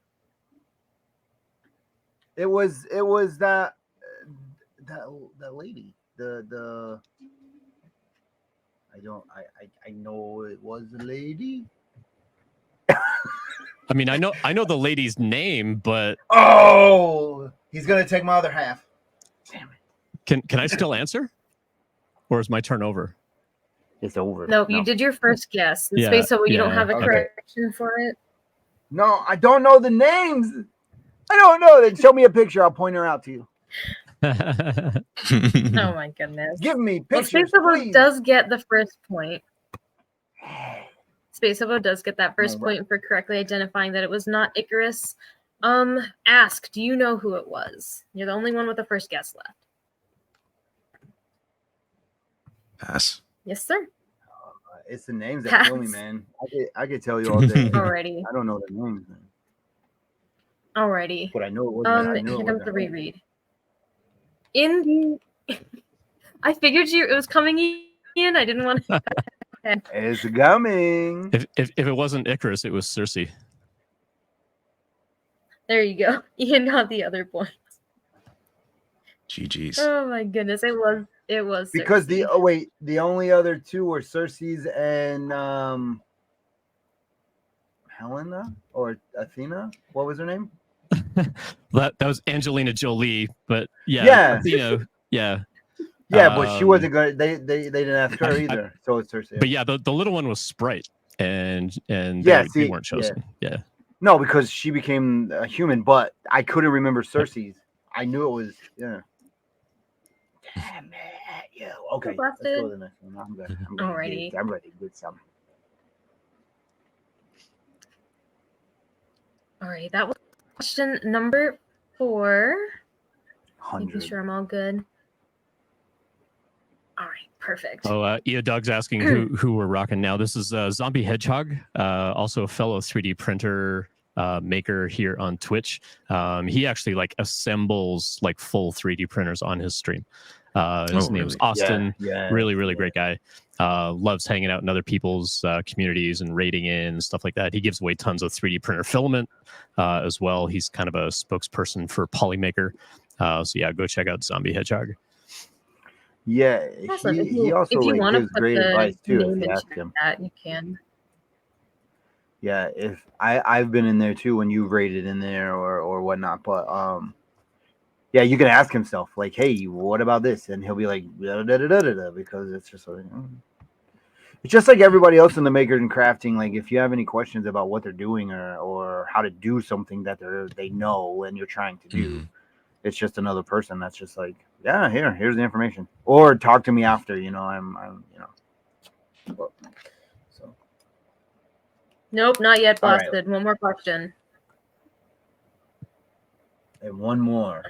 It was that lady. I know it was a lady. I mean, I know the lady's name, but Oh, he's gonna take my other half. Damn it. can I still answer? Or is my turn over? It's over. No, you did your first guess. In Yeah, Space Hobo, you don't yeah, have a okay. correction for it? No, I don't know the names. I don't know. Then show me a picture. I'll point her out to you. Oh my goodness. Give me Well, pictures, Space Hobo please. does get the first point. Space Hobo does get that first No, right. point for correctly identifying that it was not Icarus. Ask, do you know who it was? You're the only one with the first guess left. Pass. Yes, sir. It's the names that kill me, Pass. man. I could tell you all day. Alrighty. I don't know the names, man. Alrighty. But I know it wasn't. I knew Here it comes wasn't the her. reread. In the I figured it was coming in. I didn't want to It's coming. If it wasn't Icarus, it was Cersei. There you go. Ian got the other point. GG's. Oh my goodness. It was Because Cersei. the only other two were Cersei's and Helena or Athena. What was her name? That was Angelina Jolie, but Yeah. Athena, yeah. Yeah, but she wasn't good. They didn't ask her either. So it's Cersei. But yeah, the little one was Sprite, and Yeah, they weren't chosen. Yeah. No, because she became a human, but I couldn't remember Cersei's. I knew it was Damn it. Yeah. Okay. Let's go to the next one. I'm Alrighty. I'm ready to get some. Alright, that was question number 4. Making 100. sure I'm all good. All right, perfect. Oh, Doug's asking who we're rocking now. This is Zombie Hedgehog, also a fellow 3D printer maker here on Twitch. He actually assembles full 3D printers on his stream. His name's Austin. Yeah, really great guy. Loves hanging out in other people's communities and raiding in and stuff like that. He gives away tons of 3D printer filament as well. He's kind of a spokesperson for Polymaker. So yeah, go check out Zombie Hedgehog. Yeah, Awesome. he also if you want to gives put great the advice too. name If you in ask him. chat, you can. Yeah, if I've been in there too when you've raided in there or whatnot, but yeah, you can ask himself hey, what about this? And he'll be like da, da, da, da, da, da, because it's just it's just like everybody else in the maker and crafting. Like if you have any questions about what they're doing or how to do something that they know and you're trying to do, it's just another person that's just yeah, here's the information, or talk to me after. I'm so. Nope, not yet, All right. Blasted. One more question. And one more.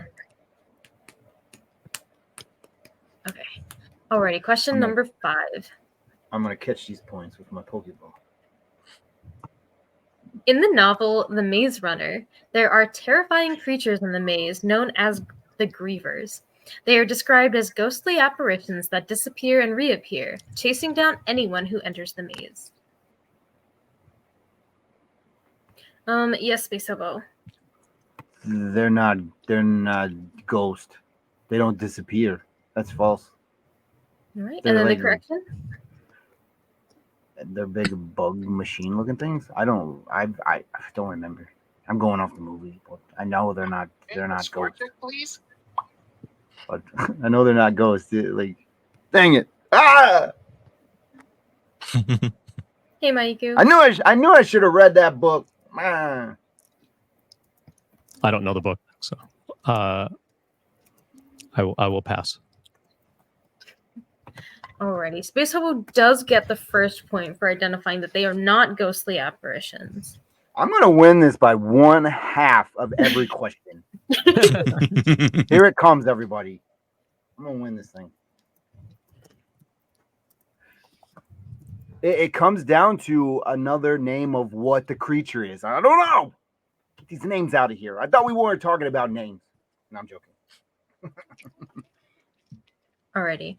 Okay. Alrighty, question number 5. I'm gonna catch these points with my Pokeball. In the novel The Maze Runner, there are terrifying creatures in the maze known as the Grievers. They are described as ghostly apparitions that disappear and reappear, chasing down anyone who enters the maze. Yes, Space Hobo. They're not ghost. They don't disappear. That's false. All right. They're And then like- the correction? They're big bug machine looking things. I don't remember. I'm going off the movie, but I know they're not Score ghosts. check, please. But I know they're not ghosts. Like, dang it! Ah! Hey, Maiku. I knew I should have read that book. Ah. I don't know the book, so I will pass. Alrighty. Space Hobo does get the first point for identifying that they are not ghostly apparitions. I'm gonna win this by 1/2 of every question. Here it comes, everybody. I'm gonna win this thing. It comes down to another name of what the creature is. I don't know. Get these names out of here. I thought we weren't talking about names. No, I'm joking. Alrighty.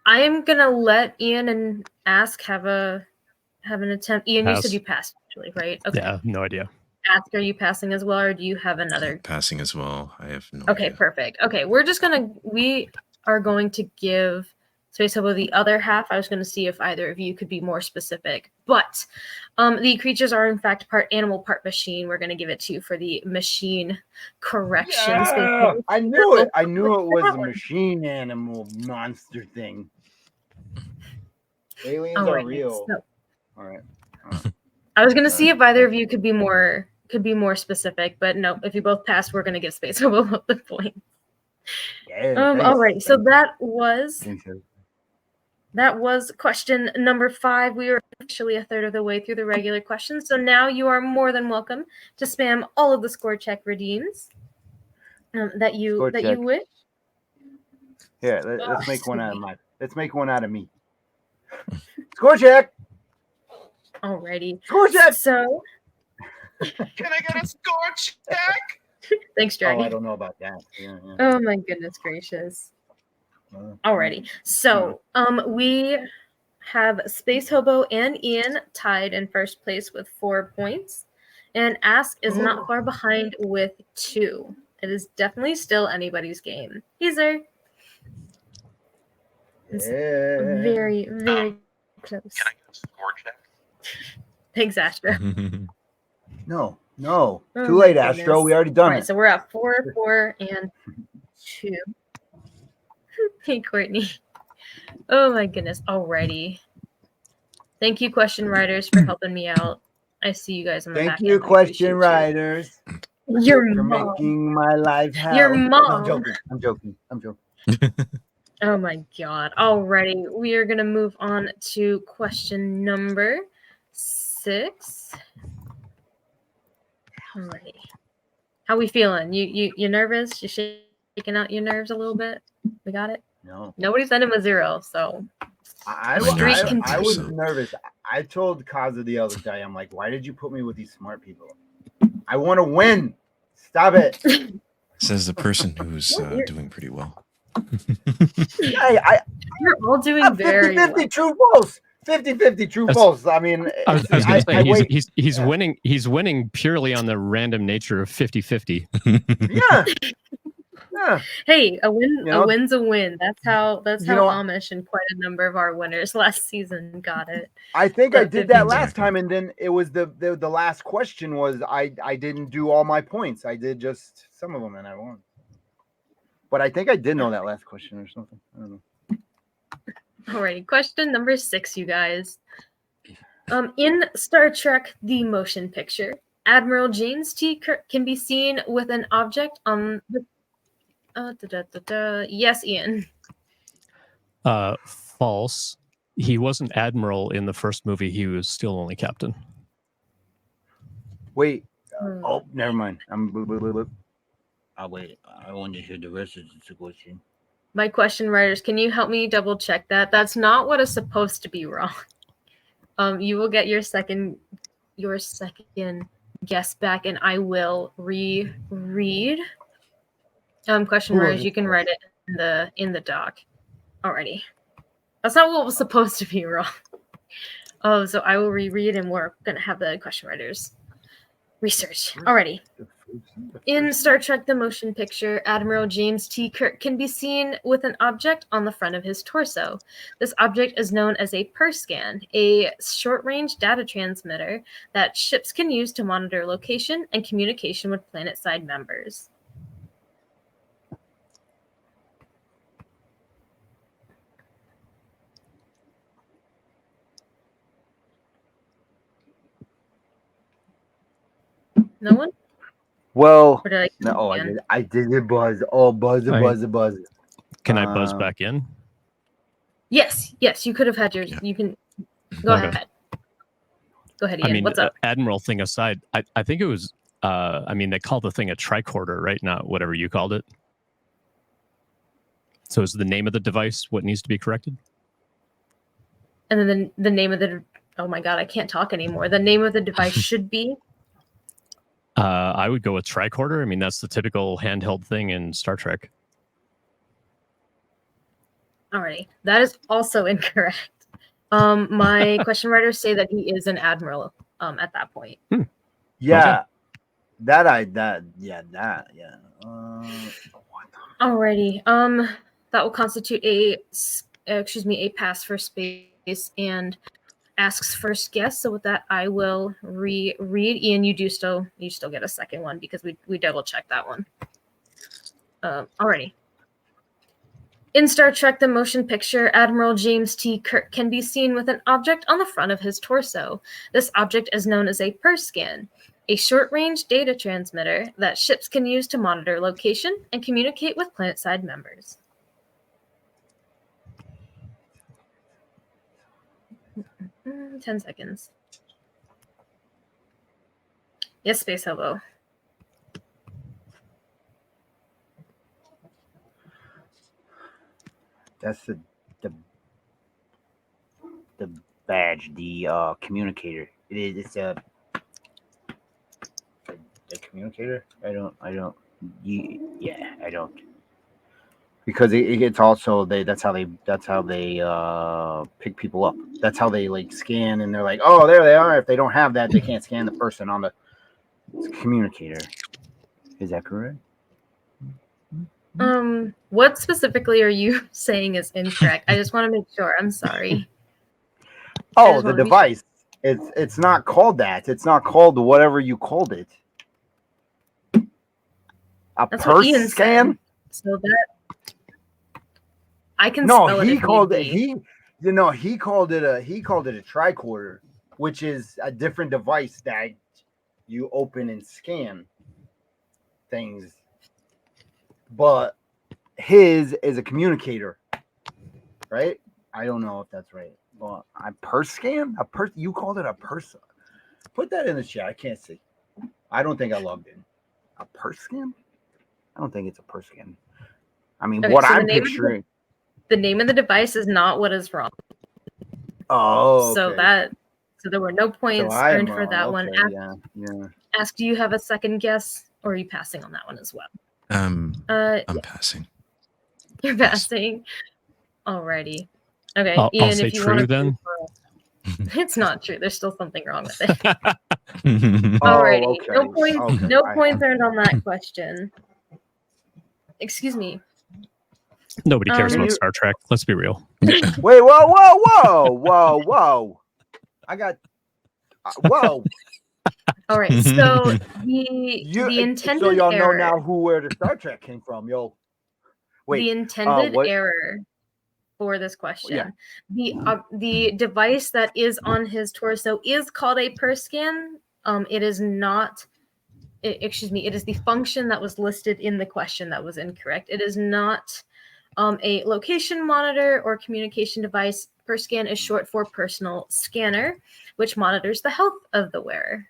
I am gonna let Ian and Ask have an attempt. Ian, you Pass. said you passed actually, right? Okay. Yeah, no idea. Ask, are you passing as well, or do you have another? Passing as well. I have no Okay, idea. perfect. Okay, we are going to give Space Hobo the other half. I was going to see if either of you could be more specific, but the creatures are in fact part animal, part machine. We're going to give it to you for the machine correction. Space Yeah, Hobo. I knew it. I knew it was a machine animal monster thing. Aliens are Alrighty, real. so- All right. I was going to see if either of you could be more specific, but no. If you both passed, we're going to give Space Hobo both the point. Yeah. Alrighty, so that was Thanks. That was question number 5. We are actually a third of the way through the regular questions. So now you are more than welcome to spam all of the score check redeems that you Score check. wish. Here, let's make one out of Let's make one out of me. Score check. Alrighty. Score check. So Can I get a score check? thanks, Oh, I Dragon. don't know about that. Yeah. Oh my goodness gracious. Alrighty. So we have Space Hobo and Ian tied in first place with 4 points. And Ask is not far behind with 2. It is definitely still anybody's game. Heezer. It's Yeah. very, very close. Can I get a score check? Thanks, Astro. No. Oh Too my late, Astro. goodness. We already done Alright, it. so we're at 4, 4, and 2. Hey, Courtney. Oh my goodness. Alrighty. Thank you, question writers, for helping me out. I see you guys in the Thank back you, end. I question appreciate writers, you. Your for mom. making my life hell. Your No, mom. I'm joking. Oh my god. Alrighty. We are gonna move on to question number 6. Alrighty. How we feeling? You nervous? You shaking out your nerves a little bit? We got it? No. Nobody's ending with 0, so I Streak was continues. nervous. I told Kaza the other day, I'm like, why did you put me with these smart people? I want to win. Stop it. Says the person who's doing pretty well. you're all doing I'm very 50-50 well. true false. 50-50 true false. I mean, I was going to say wait. he's Yeah. winning. He's winning purely on the random nature of 50-50. Yeah. Hey, a win You know? a win's a win. That's how You know, Amish and quite a number of our winners last season got it. I think I But did 50-50. that last time, and then it was the last question was I didn't do all my points. I did just some of them, and I won. But I think I did know that last question or something. I don't know. Alrighty, question number 6, you guys. In Star Trek: The Motion Picture, Admiral James T. Kirk can be seen with an object on the. Yes, Ian. False. He wasn't admiral in the first movie. He was still only captain. Wait. Oh, never mind. I'll wait. I want to hear the rest of the question. My question writers, can you help me double check that? That's not what is supposed to be wrong. You will get your second your second guess back, and I will reread. Question marks. You can write it in the doc. Alrighty. That's not what was supposed to be wrong. Oh, so I will reread, and we're gonna have the question writers research. Alrighty. In Star Trek The Motion Picture, Admiral James T. Kirk can be seen with an object on the front of his torso. This object is known as a PERScan, a short-range data transmitter that ships can use to monitor location and communication with planet-side members. No one? Well, Or did I did it, buzz. Oh, buzz. Can I buzz back in? Yes, you could have had yours. You can go ahead. Go ahead, Ian. I mean, what's up? Admiral thing aside, I think it was, they called the thing a tricorder, right? Not whatever you called it. So is the name of the device what needs to be corrected? And then the name of the, oh my God, I can't talk anymore. The name of the device should be? I would go with tricorder. I mean, that's the typical handheld thing in Star Trek. Alrighty, that is also incorrect. My question writers say that he is an admiral at that point. Yeah. Okay. Alrighty, that will constitute a pass for space and asks first guess. So with that, I will reread. Ian, you still get a second one because we double checked that one. Alrighty. In Star Trek The Motion Picture, Admiral James T. Kirk can be seen with an object on the front of his torso. This object is known as a PERScan, a short-range data transmitter that ships can use to monitor location and communicate with planet-side members. Mm, 10 seconds. Yes, Space Hobo. That's the badge, the communicator. It's a communicator. I don't. I don't. Because it's also that's how they pick people up. That's how they like scan, and they're like, oh, there they are. If they don't have that, they can't scan the person on the communicator. Is that correct? What specifically are you saying is incorrect? I just want to make sure. I'm sorry. Oh, the device. It's not called that. It's not called whatever you called it. That's what Ian PERScan? So that I can spell it. He called it he called it a tricorder, which is a different device that you open and scan things. But his is a communicator, right? I don't know if that's right. Well, a PERScan? You called it a PERS. Put that in the chat. I can't see. I don't think I logged in. A PERScan? I don't think it's a PERScan. I mean, what I'm picturing. The name of the device is not what is wrong. Oh, okay. So there were no points earned for that one. Ask, do you have a second guess, or are you passing on that one as well? I'm passing. You're passing. Alrighty. Okay, I'll Ian, say if you true want then. It's not true. There's still something wrong with it. Alrighty. Okay. No points. Okay. No points earned on that question. Excuse me. Nobody cares about Star Trek. Let's be real. Wait, whoa. I got whoa. All right. So the intended so y'all error, know now where the Star Trek came from, yo. Wait. The intended error for this question. Yeah. The device that is on his torso is called a PERScan. It is not. It is the function that was listed in the question that was incorrect. It is not a location monitor or communication device. PERScan is short for personal scanner, which monitors the health of the wearer.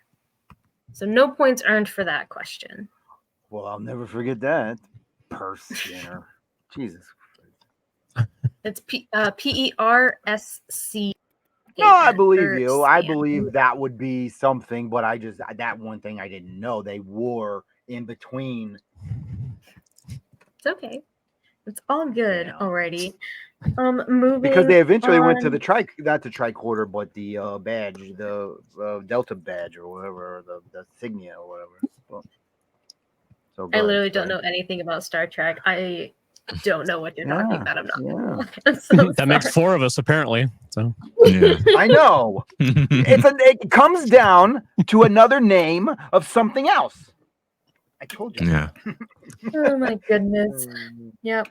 So no points earned for that question. Well, I'll never forget that. PERScanner. Jesus. It's PERSC. No, I agent believe or you. I Stan. believe that would be something, but I just that one thing I didn't know they were in between. It's okay. It's all good Yeah. already. Moving Because they eventually went to on. the not the tricorder, but the badge, the Delta badge or whatever, or the Signia or whatever. Well, so I go literally ahead, don't know anything about Star Trek. I don't know what you're talking about. I'm not. Yeah. I'm so That makes 4 of us apparently. So Yeah. I know. It comes down to another name of something else. I told you. Yeah. Oh my goodness. Yep.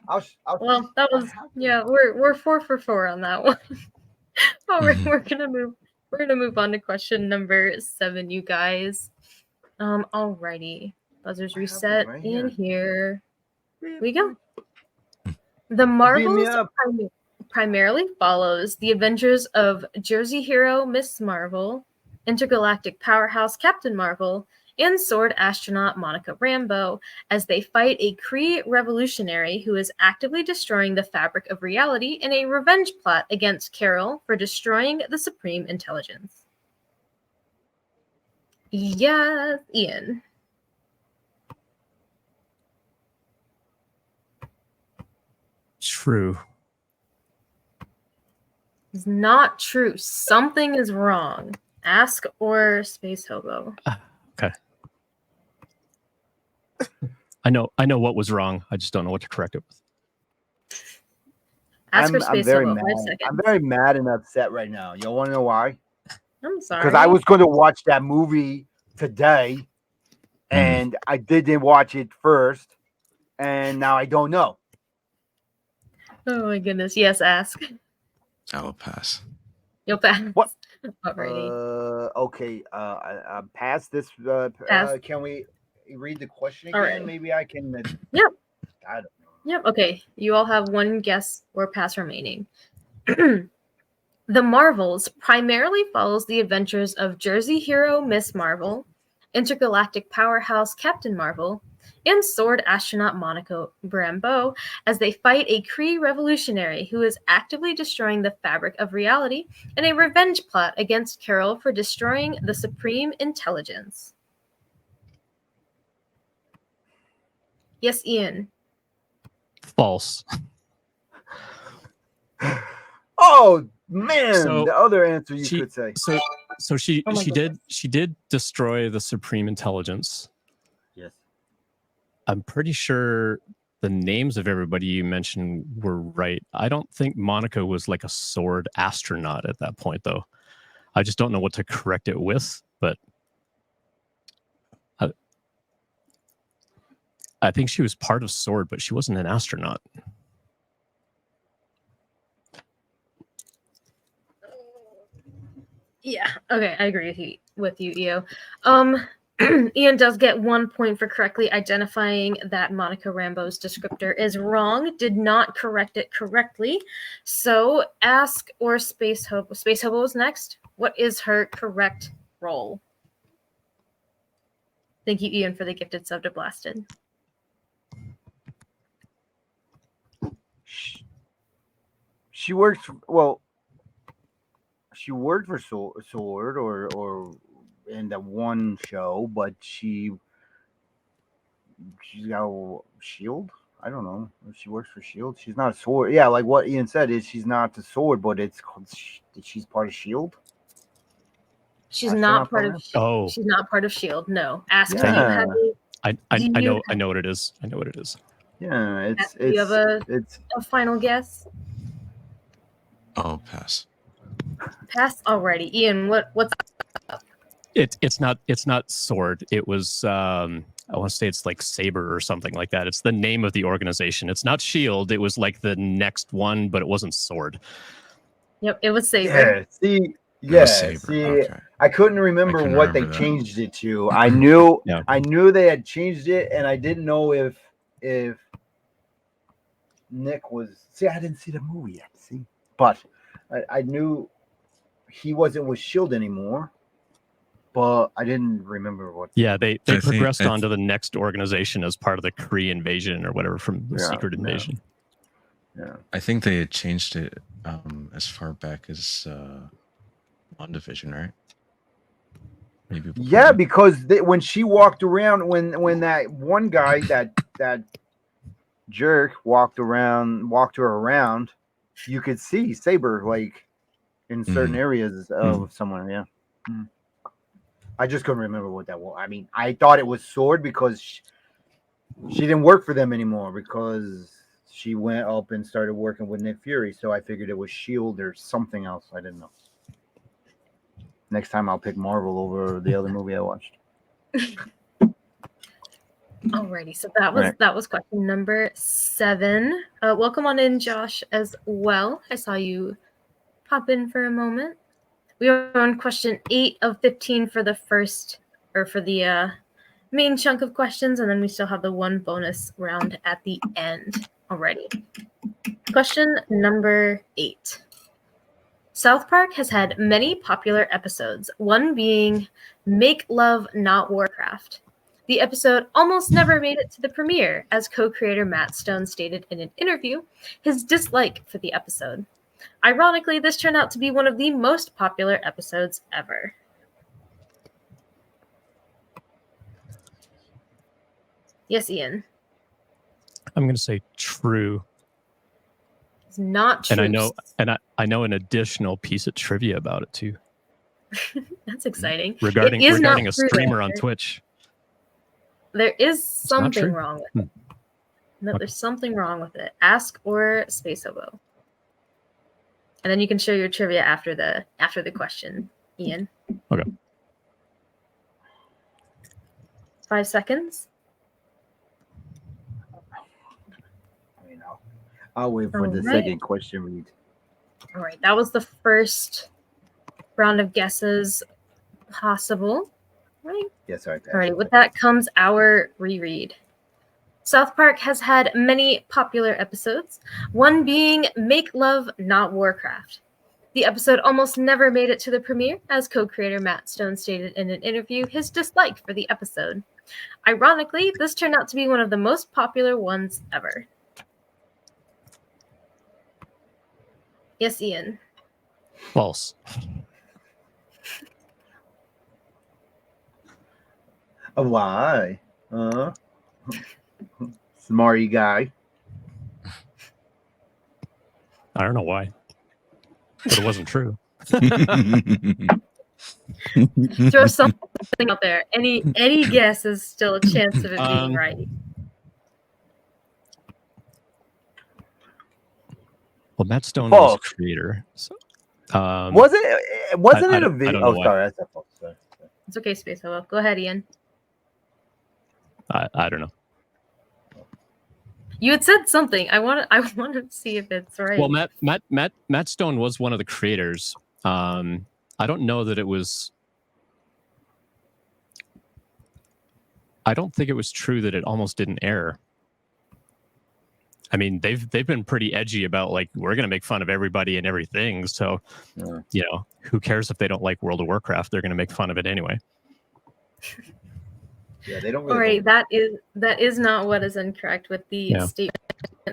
Well, that was we're 4 for 4 on that one. All right, we're gonna move on to question number 7, you guys. Alrighty. Buzzers reset right in here. we go. The Beam me Marvels up. primarily follows the adventures of Jersey hero Miss Marvel, intergalactic powerhouse Captain Marvel, and sword astronaut Monica Rambeau as they fight a Kree revolutionary who is actively destroying the fabric of reality in a revenge plot against Carol for destroying the Supreme Intelligence. Yes, Ian. true. It's not true. Something is wrong. Ask or Space Hobo. Okay. I know what was wrong. I just don't know what to correct it with. Ask or I'm Space very Hobo. mad. 5 seconds. I'm very mad and upset right now. You want to know why? I'm sorry. Because I was going to watch that movie today, and I didn't watch it first, and now I don't know. Oh my goodness. Yes, ask. I'll pass. You'll pass. What? Alrighty. Okay. I pass this. Pass. Can we read the question again? All right. Maybe I can. Yep. I don't know. Yep. Okay. You all have 1 guess or pass remaining. The Marvels primarily follows the adventures of Jersey hero Miss Marvel, intergalactic powerhouse Captain Marvel, and sword astronaut Monica Rambeau as they fight a Kree revolutionary who is actively destroying the fabric of reality in a revenge plot against Carol for destroying the Supreme Intelligence. Yes, Ian. False. Oh man, So the other answer you could say. So she Oh my she did destroy the Supreme Intelligence. Yes. I'm pretty sure the names of everybody you mentioned were right. I don't think Monica was like a sword astronaut at that point, though. I just don't know what to correct it with, but I think she was part of Sword, but she wasn't an astronaut. Yeah. Okay, I agree with you, Io. Ian does get 1 point for correctly identifying that Monica Rambeau's descriptor is wrong. Did not correct it correctly. So, Ask or Space Hobo. Space Hobo is next. What is her correct role? Thank you, Ian, for the gifted sub to Blasted. She works. Well, she worked for Sword or in the one show, but she's got a Shield. I don't know if she works for Shield. She's not a Sword. Yeah, like what Ian said is she's not the Sword, but she's part of Shield. She's not part of. Oh, she's not part of Shield. No. Ask. Yeah. Do you have I know what it is. I know what it is. Yeah, do you have a final guess? I'll pass. Pass already. Ian, what's It's not Sword. It was I want to say it's like Saber or something like that. It's the name of the organization. It's not Shield. It was like the next one, but it wasn't Sword. Yep, it was Saber. Yeah, Saber. see, Okay. I couldn't remember what they that. changed it to. I knew Yeah. I knew they had changed it, and I didn't know if Nick was. See, I didn't see the movie yet. See, but I knew he wasn't with Shield anymore. But I didn't remember what. Yeah, they progressed on to the next organization as part of the Kree invasion or whatever from the secret invasion. Yeah. I think they had changed it as far back as WandaVision, right? Maybe. Yeah, because when she walked around, when that one guy, that jerk walked her around, you could see Saber like in certain areas of someone. Yeah. I just couldn't remember what that was. I mean, I thought it was Sword because she didn't work for them anymore because she went up and started working with Nick Fury. So I figured it was Shield or something else. I didn't know. Next time I'll pick Marvel over the other movie I watched. Alrighty, so that was question number 7. Welcome on in, Josh, as well. I saw you pop in for a moment. We are on question 8 of 15 for the first, or for the main chunk of questions, and then we still have the one bonus round at the end. Alrighty. Question number 8. South Park has had many popular episodes, one being Make Love, Not Warcraft. The episode almost never made it to the premiere, as co-creator Matt Stone stated in an interview his dislike for the episode. Ironically, this turned out to be one of the most popular episodes ever. Yes, Ian. I'm going to say true. It's not true. And I know an additional piece of trivia about it too. That's exciting. Regarding a streamer on Twitch. There is something wrong with it. No, there's something wrong with it. Ask or Space Hobo. And then you can share your trivia after the question, Ian. Okay. 5 seconds. I'll wait for the second question read. All right, that was the first round of guesses possible, right? Yes, right. All right, with that comes our reread. South Park has had many popular episodes, one being Make Love, Not Warcraft. The episode almost never made it to the premiere, as co-creator Matt Stone stated in an interview his dislike for the episode. Ironically, this turned out to be one of the most popular ones ever. Yes, Ian. False. Why? Smarty guy. I don't know why. But it wasn't true. Throw something out there. Any guess is still a chance of it being right. Well, Matt Stone was a creator. So, wasn't it a video? Oh, sorry. That's false. Sorry. It's okay, Space Hobo. Go ahead, Ian. I don't know. You had said something. I want to see if it's right. Well, Matt Stone was one of the creators. I don't know that it was. I don't think it was true that it almost didn't air. I mean, they've been pretty edgy about like we're going to make fun of everybody and everything. So, you know, who cares if they don't like World of Warcraft? They're going to make fun of it anyway. Yeah, they don't. Really All right, that is not what is incorrect with the statement.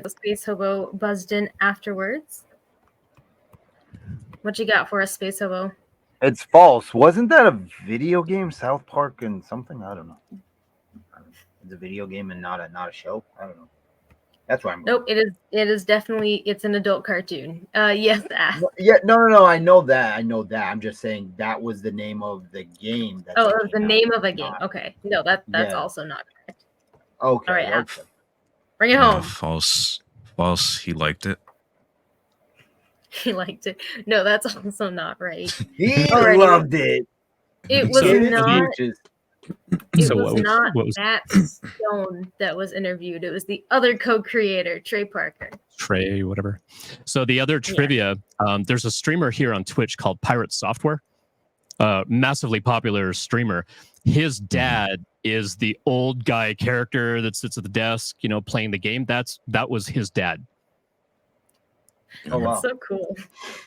The Space Hobo buzzed in afterwards. What you got for us, Space Hobo? It's false. Wasn't that a video game, South Park and something? I don't know. It's a video game and not a show. I don't know. That's why I'm going. Nope, it is definitely it's an adult cartoon. Yes, yeah, no. I know that. I'm just saying that was the name of the game. It was the name of a game. Okay, no, that's also not correct. Okay, all right, okay. Bring it home. False. He liked it. He liked it. No, that's also not right. He loved it. It was not. It was not Matt Stone that was interviewed. It was the other co-creator, Trey Parker. Trey, whatever. So the other trivia, there's a streamer here on Twitch called Pirate Software. Massively popular streamer. His dad is the old guy character that sits at the desk, you know, playing the game. That was his dad. Oh wow. That's so cool.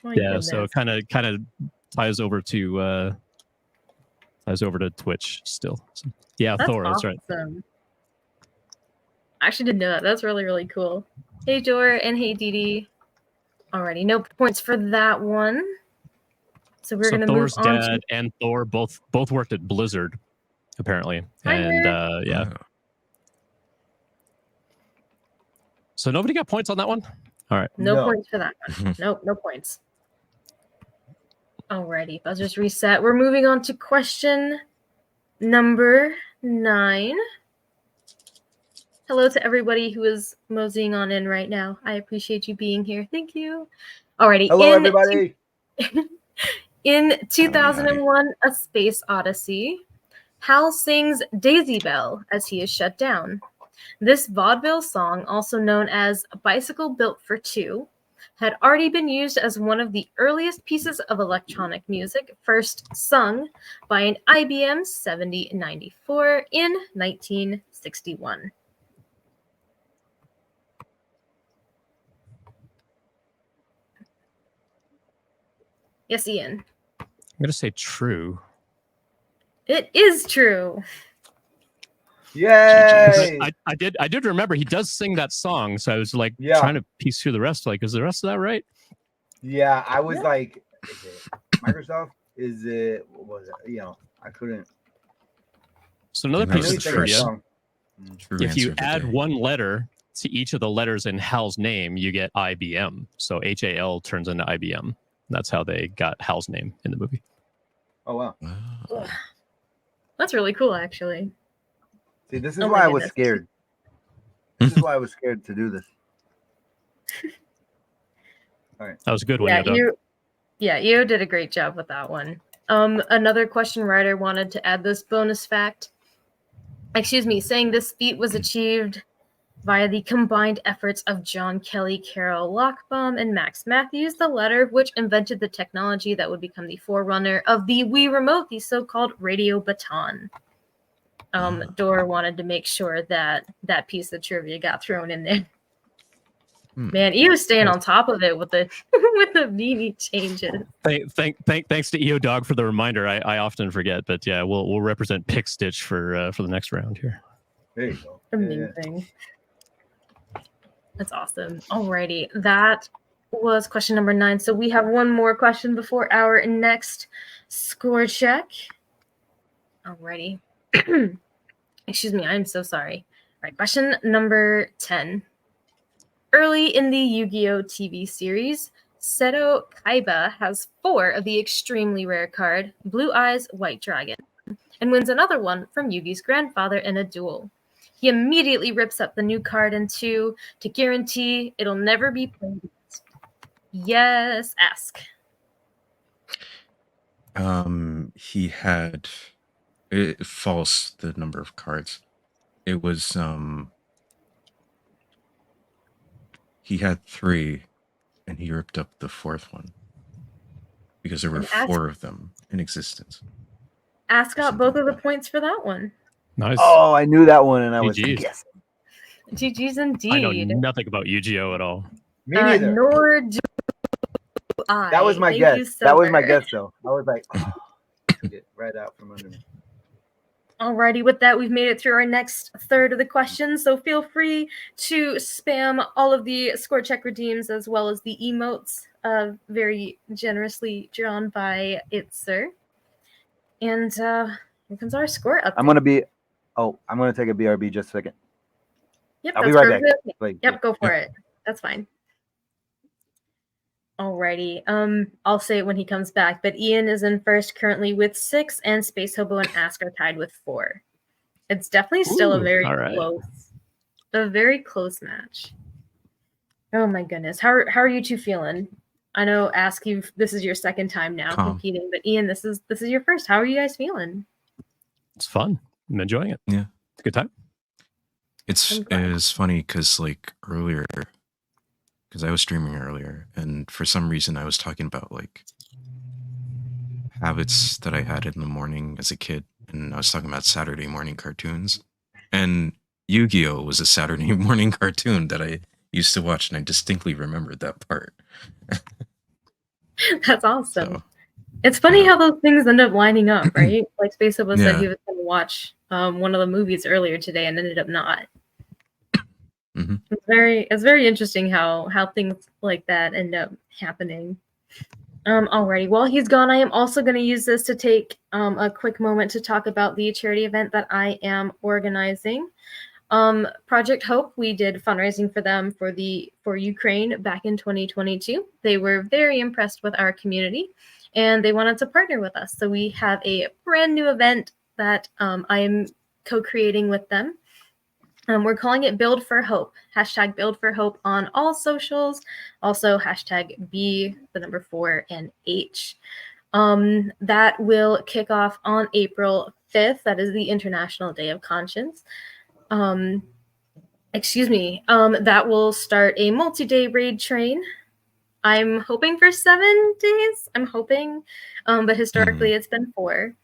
Yeah, goodness. So kind of ties over to Twitch still. So, yeah, that's Thor, awesome. That's right. I actually didn't know that. That's really, really cool. Hey, Jor, and hey, Dee Dee. Alrighty, no points for that one. So we're gonna Thor's move on dad to and Thor both worked at Blizzard, apparently, Hi, and Rick. yeah. Wow. So nobody got points on that one. All right. No No. points for that one. Nope, no points. Alrighty, let's just reset. We're moving on to question number 9. Hello to everybody who is moseying on in right now. I appreciate you being here. Thank you. Alrighty. Hello, everybody. In 2001, A Space Odyssey, Hal sings Daisy Bell as he is shut down. This vaudeville song, also known as Bicycle Built for Two, had already been used as one of the earliest pieces of electronic music, first sung by an IBM 7094 in 1961. Yes, Ian. I'm gonna say true. It is true. Yay! I did remember he does sing that song, so I was like trying to piece through the rest. Like, is the rest of that right? Yeah, I was like, is it Microsoft? Is it, what was it? You know, I couldn't. So another That was piece of the first trivia. True If you answer of the add day. one letter to each of the letters in Hal's name, you get IBM. So HAL turns into IBM. That's how they got Hal's name in the movie. Oh, wow. Wow. That's really cool, actually. See, this is Oh why my I was goodness. scared. This is why I was scared to do this. All right. That was a good one, Yeah, Doug. you did a great job with that one. Another question writer wanted to add this bonus fact. Saying this feat was achieved via the combined efforts of John Kelly, Carol Lochbaum, and Max Matthews, the latter of which invented the technology that would become the forerunner of the Wii Remote, the so-called radio baton. Dora wanted to make sure that that piece of trivia got thrown in there. Man, he was staying on top of it with the with the beanie changes. Thanks to EO Dog for the reminder. I often forget, but yeah, we'll represent Pick Stitch for the next round here. There you go. Amazing. That's awesome. Alrighty, that was question number 9. So we have one more question before our next score check. Alrighty. Excuse me, I'm so sorry. All right, question number 10. Early in the Yu-Gi-Oh! TV series, Seto Kaiba has 4 of the extremely rare card, Blue Eyes White Dragon, and wins another one from Yugi's grandfather in a duel. He immediately rips up the new card in 2 to guarantee it'll never be played. Yes, ask. He had false the number of cards. It was he had 3 and he ripped up the 4th one because there were 4 of them in existence. Ask got both of the points for that one. Nice. Oh, I knew that one and I was like, yes. GG's indeed. I know nothing about Yu-Gi-Oh! At all. Me neither. Nor do I. That was my Thank guess. you, That was my Silver. guess, though. I was like, oh, took it right out from under me. Alrighty, with that, we've made it through our next third of the questions, so feel free to spam all of the score check redeems as well as the emotes, very generously drawn by Itzer. And here comes our score update. I'm going to take a BRB just a second. Yep, I'll be that's right back. perfect. Like, Yep, go for it. That's fine. Alrighty. I'll say it when he comes back, but Ian is in first currently with 6, and Space Hobo and Ask are tied with 4. It's definitely still a very close match. Oh my goodness. How are you two feeling? I know Ask you this is your second time now competing, but Ian, this is your first. How are you guys feeling? It's fun. I'm enjoying it. Yeah. It's a good time. It's funny because like earlier, because I was streaming earlier, and for some reason I was talking about like habits that I had in the morning as a kid, and I was talking about Saturday morning cartoons, and Yu-Gi-Oh! Was a Saturday morning cartoon that I used to watch, and I distinctly remembered that part. That's awesome. So, it's funny how those things end up lining up, right? Like Space Hobo said he was going to watch one of the movies earlier today and ended up not. It's very interesting how things like that end up happening. Alrighty. While he's gone, I am also going to use this to take a quick moment to talk about the charity event that I am organizing. Project Hope, we did fundraising for them for Ukraine back in 2022. They were very impressed with our community, and they wanted to partner with us. So we have a brand new event that I am co-creating with them. We're calling it Build for Hope. Hashtag Build for Hope on all socials. Also hashtag B, the number 4, and H. That will kick off on April 5th. That is the International Day of Conscience. That will start a multi-day raid train. I'm hoping for 7 days. I'm hoping, but historically it's been 4.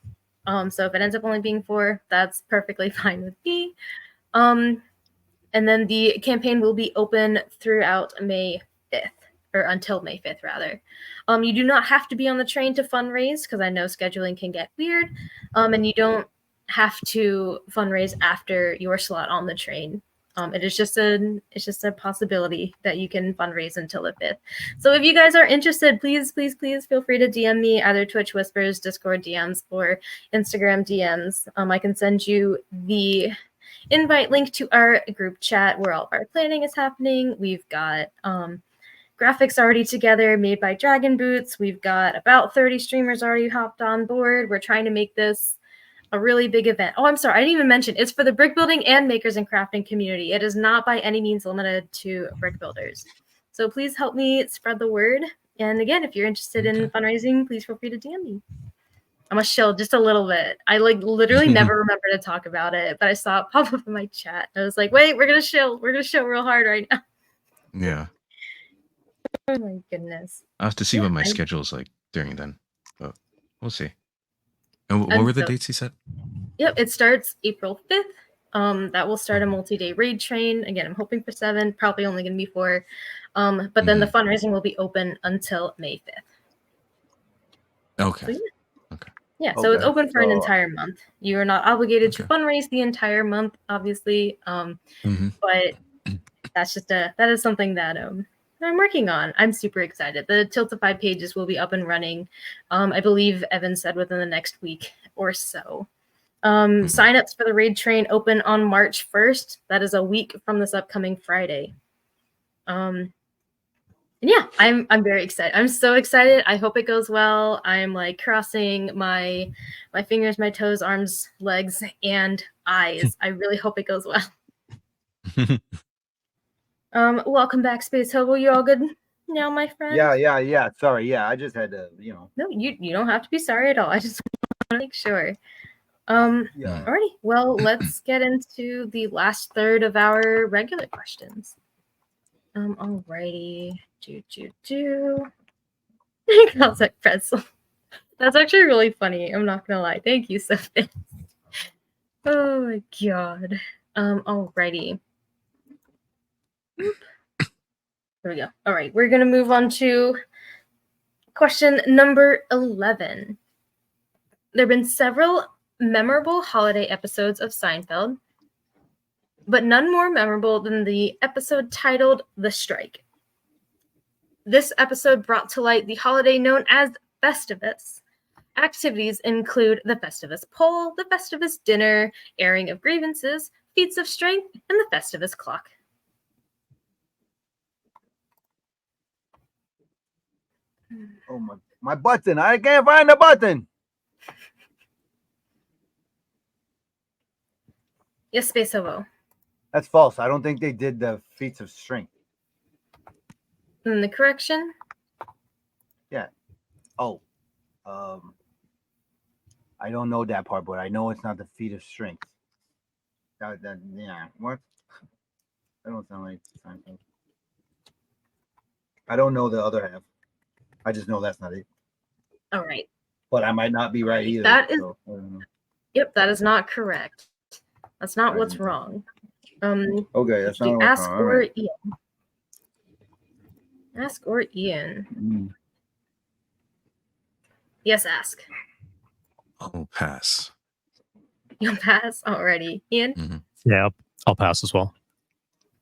So if it ends up only being 4, that's perfectly fine with me. And then the campaign will be open throughout May 5th, or until May 5th, rather. You do not have to be on the train to fundraise, because I know scheduling can get weird, and you don't have to fundraise after your slot on the train. It's just a possibility that you can fundraise until the 5th. So if you guys are interested, please feel free to DM me, either Twitch Whispers, Discord DMs, or Instagram DMs. I can send you the invite link to our group chat where all of our planning is happening. We've got graphics already together made by Dragon Boots. We've got about 30 streamers already hopped on board. We're trying to make this a really big event. Oh, I'm sorry, I didn't even mention it's for the brick building and makers and crafting community. It is not by any means limited to brick builders. So please help me spread the word. And again, if you're interested in fundraising, please feel free to DM me. I must chill just a little bit. I literally never remember to talk about it, but I saw it pop up in my chat. I was like, wait, we're gonna chill. We're gonna chill real hard right now. Yeah. Oh my goodness. I have to see what my schedule is like during then, but we'll see. And what were the dates he said? Yep, it starts April 5th. That will start a multi-day raid train. Again, I'm hoping for 7, probably only gonna be 4. But then the fundraising will be open until May 5th. Okay. So, yeah. Okay. Yeah, so it's open for an entire month. You are not obligated to fundraise the entire month, obviously. But that is something that I'm working on. I'm super excited. The Tiltify pages will be up and running. I believe Evan said within the next week or so. Signups for the raid train open on March 1st. That is a week from this upcoming Friday. And yeah, I'm very excited. I'm so excited. I hope it goes well. I'm like crossing my fingers, my toes, arms, legs, and eyes. I really hope it goes well. Welcome back, Space Hobo. You all good now, my friend? Yeah. Sorry. Yeah, I just had to, No, you don't have to be sorry at all. I just want to make sure. Alrighty. Well, let's get into the last third of our regular questions. Alrighty. How's that pretzel? That's actually really funny. I'm not gonna lie. Thank you, Sophie. Oh my god. Alrighty. There we go. All right, we're gonna move on to question number 11. There have been several memorable holiday episodes of Seinfeld, but none more memorable than the episode titled The Strike. This episode brought to light the holiday known as Festivus. Activities include the Festivus poll, the Festivus dinner, airing of grievances, feats of strength, and the Festivus clock. Oh my button! I can't find the button. Yes, Space Hobo. That's false. I don't think they did the feats of strength. And the correction? Yeah. Oh. I don't know that part, but I know it's not the feat of strength. Yeah. What? That don't sound like Seinfeld. I don't know the other half. I just know that's not it. All right. But I might not be right either. That is. So, I don't know. Yep, that is not correct. That's not what's wrong. Okay, that's not what's Ask wrong. or Right. Ian. Ask or Ian. Yes, ask. I'll pass. You'll pass already, Ian. Yeah, I'll pass as well.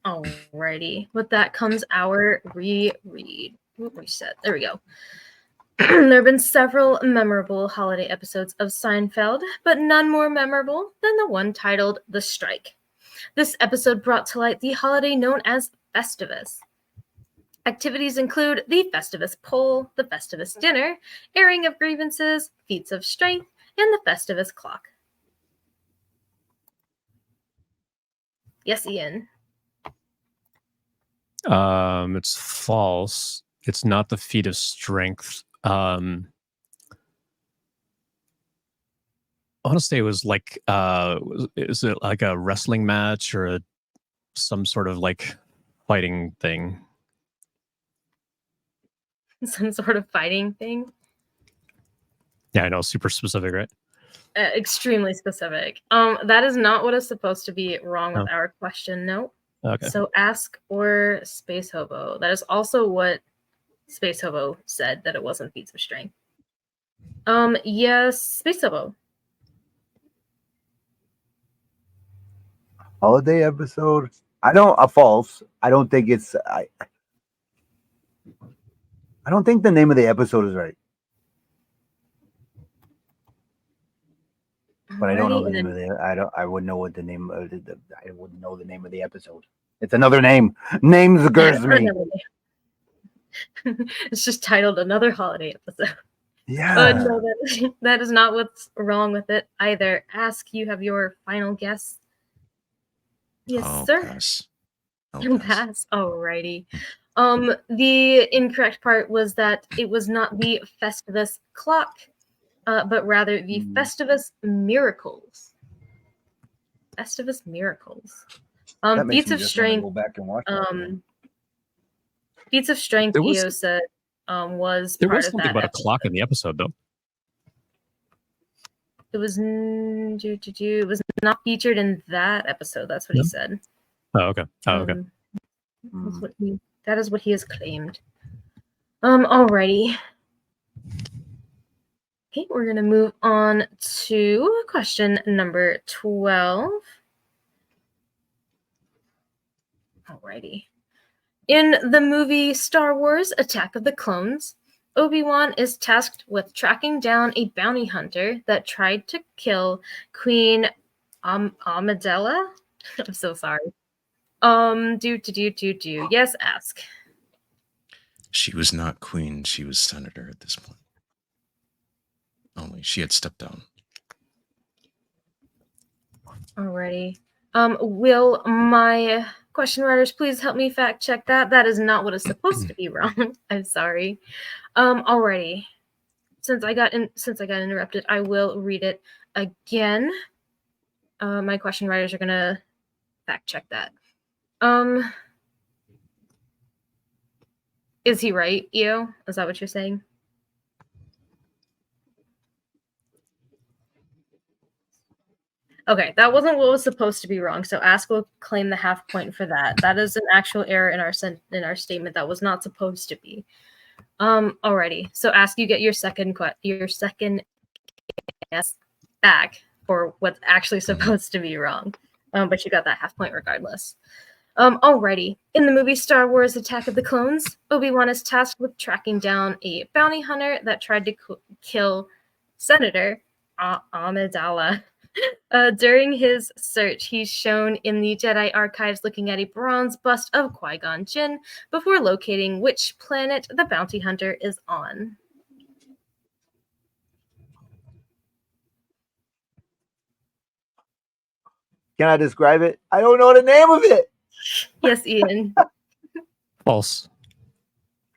Alrighty. With that comes our reread. Reset. There we go. There have been several memorable holiday episodes of Seinfeld, but none more memorable than the one titled The Strike. This episode brought to light the holiday known as Festivus. Activities include the Festivus poll, the Festivus dinner, airing of grievances, feats of strength, and the Festivus clock. Yes, Ian. It's false. It's not the feat of strength. I want to say it was like, is it like a wrestling match or some sort of like fighting thing? Some sort of fighting thing. Yeah, I know, super specific, right? Extremely specific. That is not what is supposed to be wrong with our question. No. Okay. So ask or Space Hobo. That is also what Space Hobo said, that it wasn't feats of strength. Yes, Space Hobo. Holiday episode. I don't. False. I don't think it's. I don't think the name of the episode is right. But I don't know the name of the. I wouldn't know what the name. I wouldn't know the name of the episode. It's another name. Names occurs to me. It's just titled Another Holiday Episode. Yeah. No, that is not what's wrong with it either. Ask, you have your final guess. Yes, sir. Pass. Pass. Alrighty. The incorrect part was that it was not the Festivus clock, but rather the Festivus miracles. Festivus miracles. Feats of strength. Go back and watch Feats of strength. EO said was there part was of something that about episode. a clock in the episode, though. It was it was not featured in that episode. That's what he said. Oh, okay. Oh, okay. That is what he has claimed. Alrighty. Okay, we're gonna move on to question number 12. Alrighty. In the movie Star Wars: Attack of the Clones, Obi-Wan is tasked with tracking down a bounty hunter that tried to kill Queen Amidala. I'm so sorry. Yes, ask. She was not queen. She was senator at this point. Only she had stepped down. Alrighty. Will my question writers please help me fact check that? That is not what is supposed to be wrong. I'm sorry. Alrighty. Since I got interrupted, I will read it again. My question writers are gonna fact check that. Is he right, Eo? Is that what you're saying? Okay, that wasn't what was supposed to be wrong. So Ask will claim the half point for that. That is an actual error in our statement that was not supposed to be. Alrighty. So Ask, you get your second guess back for what's actually supposed to be wrong. But you got that half point regardless. Alrighty. In the movie Star Wars: Attack of the Clones, Obi-Wan is tasked with tracking down a bounty hunter that tried to kill Senator Amidala. During his search, he's shown in the Jedi archives looking at a bronze bust of Qui-Gon Jinn before locating which planet the bounty hunter is on. Can I describe it? I don't know the name of it. Yes, Ian. False.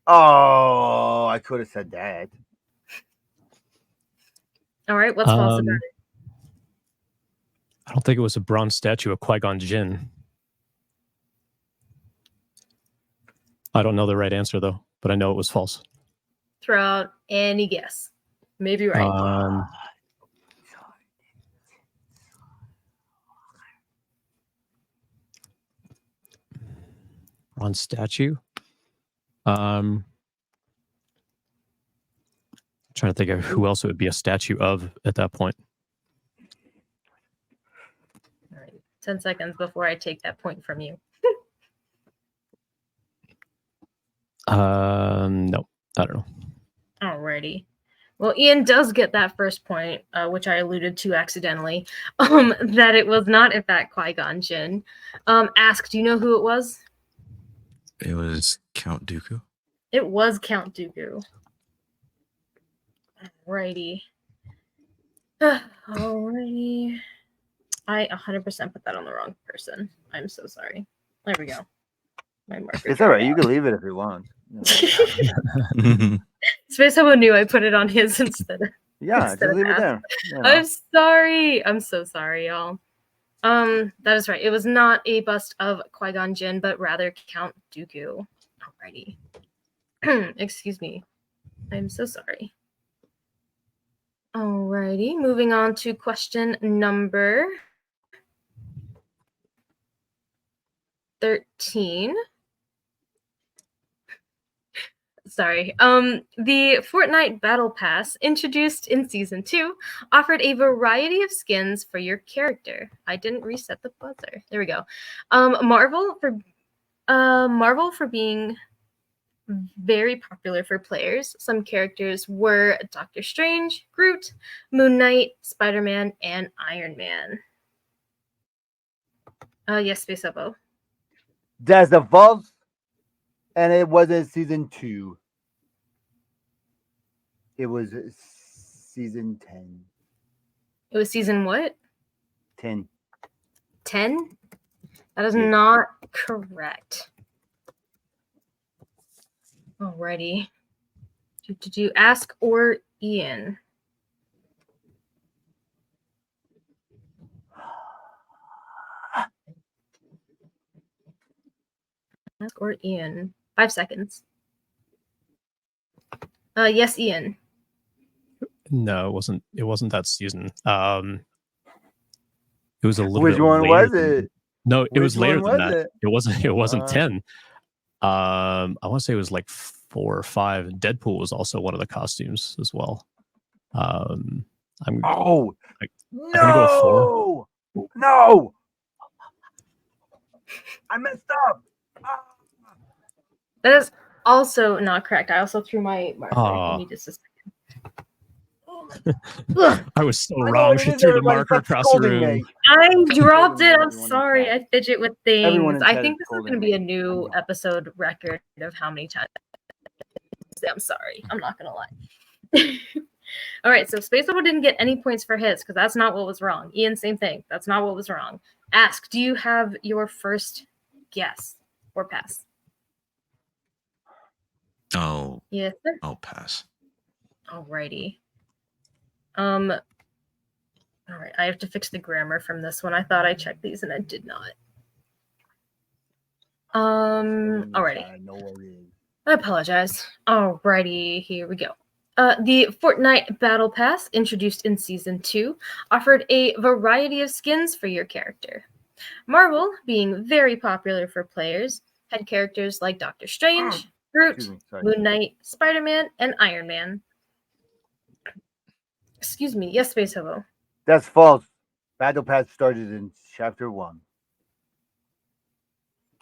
Oh, I could have said that. All right, what's false about it? I don't think it was a bronze statue of Qui-Gon Jinn. I don't know the right answer, though, but I know it was false. Throw out any guess. Maybe right. Bronze statue? Trying to think of who else it would be a statue of at that point. 10 seconds before I take that point from you. No, I don't know. Alrighty. Well, Ian does get that first point, which I alluded to accidentally, that it was not, in fact, Qui-Gon Jinn. Ask, do you know who it was? It was Count Dooku. It was Count Dooku. Alrighty. Alrighty. I 100% put that on the wrong person. I'm so sorry. There we go. My marker. It's all right. You can leave it if you want. Space Hobo knew I put it on his instead of. Yeah, instead just of leave it Ask. there. You know. I'm sorry. I'm so sorry, y'all. That is right. It was not a bust of Qui-Gon Jinn, but rather Count Dooku. Alrighty. Excuse me. I'm so sorry. Alrighty. Moving on to question number 13. Sorry. The Fortnite Battle Pass, introduced in Season 2, offered a variety of skins for your character. I didn't reset the buzzer. There we go. Marvel for being very popular for players. Some characters were Doctor Strange, Groot, Moon Knight, Spider-Man, and Iron Man. Yes, Space Hobo. That's the false, and it wasn't Season 2. It was Season 10. It was Season what? 10. 10? That is not correct. Alrighty. Did you Ask or Ian? Ask or Ian. 5 seconds. Yes, Ian. No, it wasn't that season. It was a little Which bit one later was it? No, it was Which later one than was that. it? It wasn't 10. I want to say it was like 4 or 5. Deadpool was also one of the costumes as well. I'm No! gonna go with 4. No! I messed up. That is also not correct. I also threw my marker. Give me just a second. I was so wrong. She threw the marker across the room. I dropped it. I'm Everyone in sorry. chat. I fidget with things. Everyone in I chat think is this is scolding going to be me. a new episode record of how many times. I'm sorry. I'm not going to lie. All right. So Space Hobo didn't get any points for his because that's not what was wrong. Ian, same thing. That's not what was wrong. Ask, do you have your first guess or pass? Oh. Yes, sir. I'll pass. Alrighty. All right. I have to fix the grammar from this one. I thought I checked these and I did not. Alrighty. No worries. I apologize. Alrighty, here we go. The Fortnite Battle Pass, introduced in Season 2, offered a variety of skins for your character. Marvel, being very popular for players, had characters like Doctor Strange, Groot, Moon Knight, Spider-Man, and Iron Man. Excuse me. Yes, Space Hobo. That's false. Battle Pass started in Chapter 1.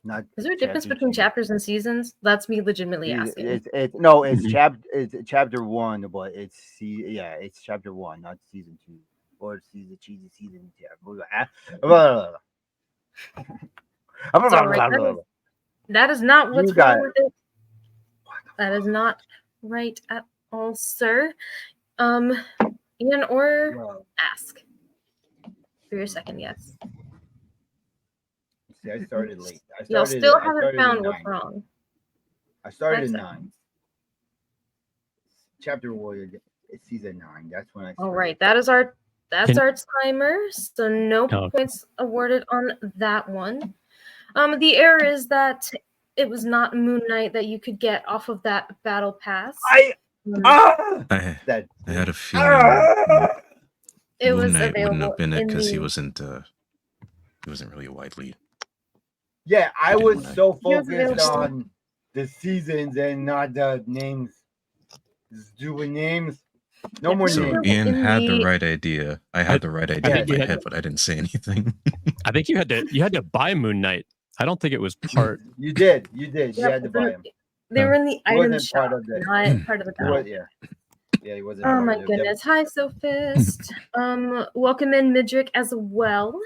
Not Is there a difference between chapters and seasons? That's me legitimately asking. It's Chapter 1, but it's Chapter 1, not Season 2 or Season 2. That is not what's You got wrong with it. That is not right at all, sir. Ian or Ask for your second yes. See, I started late. Y'all still haven't found what's wrong. I started in 9. Chapter Warrior, it's Season 9. That's when I started. All right, that's our timer. So no points awarded on that one. The error is that it was not Moon Knight that you could get off of that battle pass. I had a feeling it Moon was Knight available wouldn't have been it because he wasn't really widely. Yeah, I was so focused on the seasons and not the names. Just doing names. No more names. So Ian had the right idea. I had the right idea in my head, but I didn't say anything. I think you had to buy Moon Knight. I don't think it was part. You did. You had to buy him. They were in the He item wasn't shop, part of the. not part of the He battle. was, yeah, he wasn't. Oh part my of the goodness. Hi, Sophist. Welcome in Midrick as well.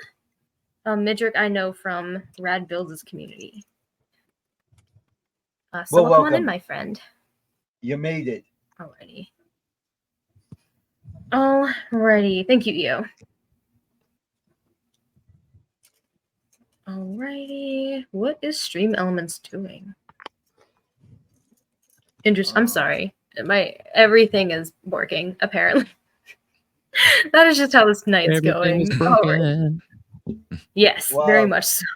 Midrick I know from Rad Builds' community. So Well, welcome on in, welcome. my friend. You made it. Alrighty. Alrighty. Thank you, Io. Alrighty. What is Stream Elements doing? Interesting. I'm sorry. Everything is working, apparently. That is just how this night's Everything's going. broken. Yes, Well, very much so.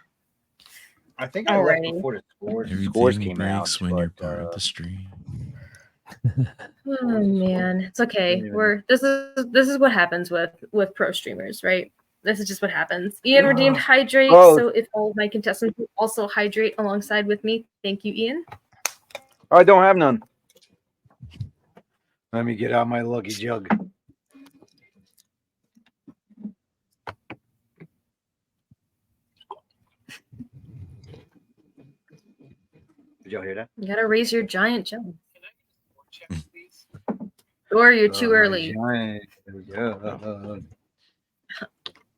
I think I left before the scores Everything came out. breaks when you're part of the stream. Oh man, it's okay. This is what happens with pro streamers, right? This is just what happens. Ian redeemed hydrate, so if all of my contestants will also hydrate alongside with me, thank you, Ian. I don't have none. Let me get out my lucky jug. Did y'all hear that? You gotta raise your giant jump. Or you're too early.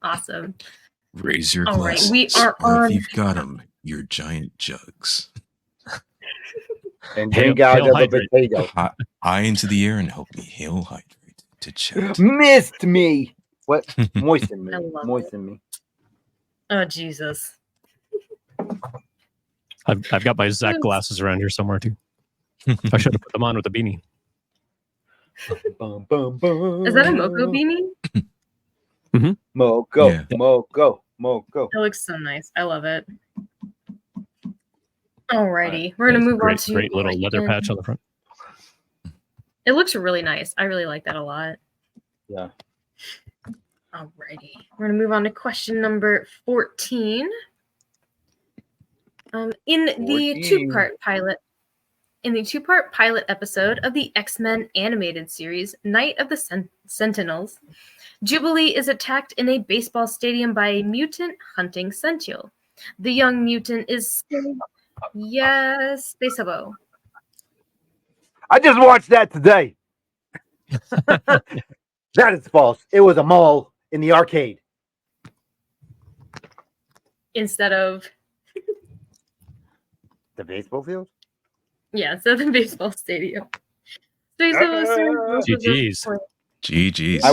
Awesome. Raise your All right, glasses. we are or on. if you've got them, your giant jugs. And drink out of a potato. High into the air and help me hail hydrate to chat. Missed me. What? Moisten me. Moisten me. Oh Jesus. I've got my Zach glasses around here somewhere too. I should have put them on with a beanie. Is that a Moko beanie? Mm-hmm. Moko, Yeah. Moko, Moko. It looks so nice. I love it. Alrighty, we're gonna move on to great little leather patch on the front. It looks really nice. I really like that a lot. Yeah. Alrighty, we're gonna move on to question number 14. In the two-part pilot episode of the X-Men animated series, Night of the Sentinels, Jubilee is attacked in a baseball stadium by a mutant hunting Sential. The young mutant is yes, Space Hobo. I just watched that today. That is false. It was a mall in the arcade. Instead of the baseball field? Yeah, instead of the baseball stadium. Space Hobo. GG's. GG's.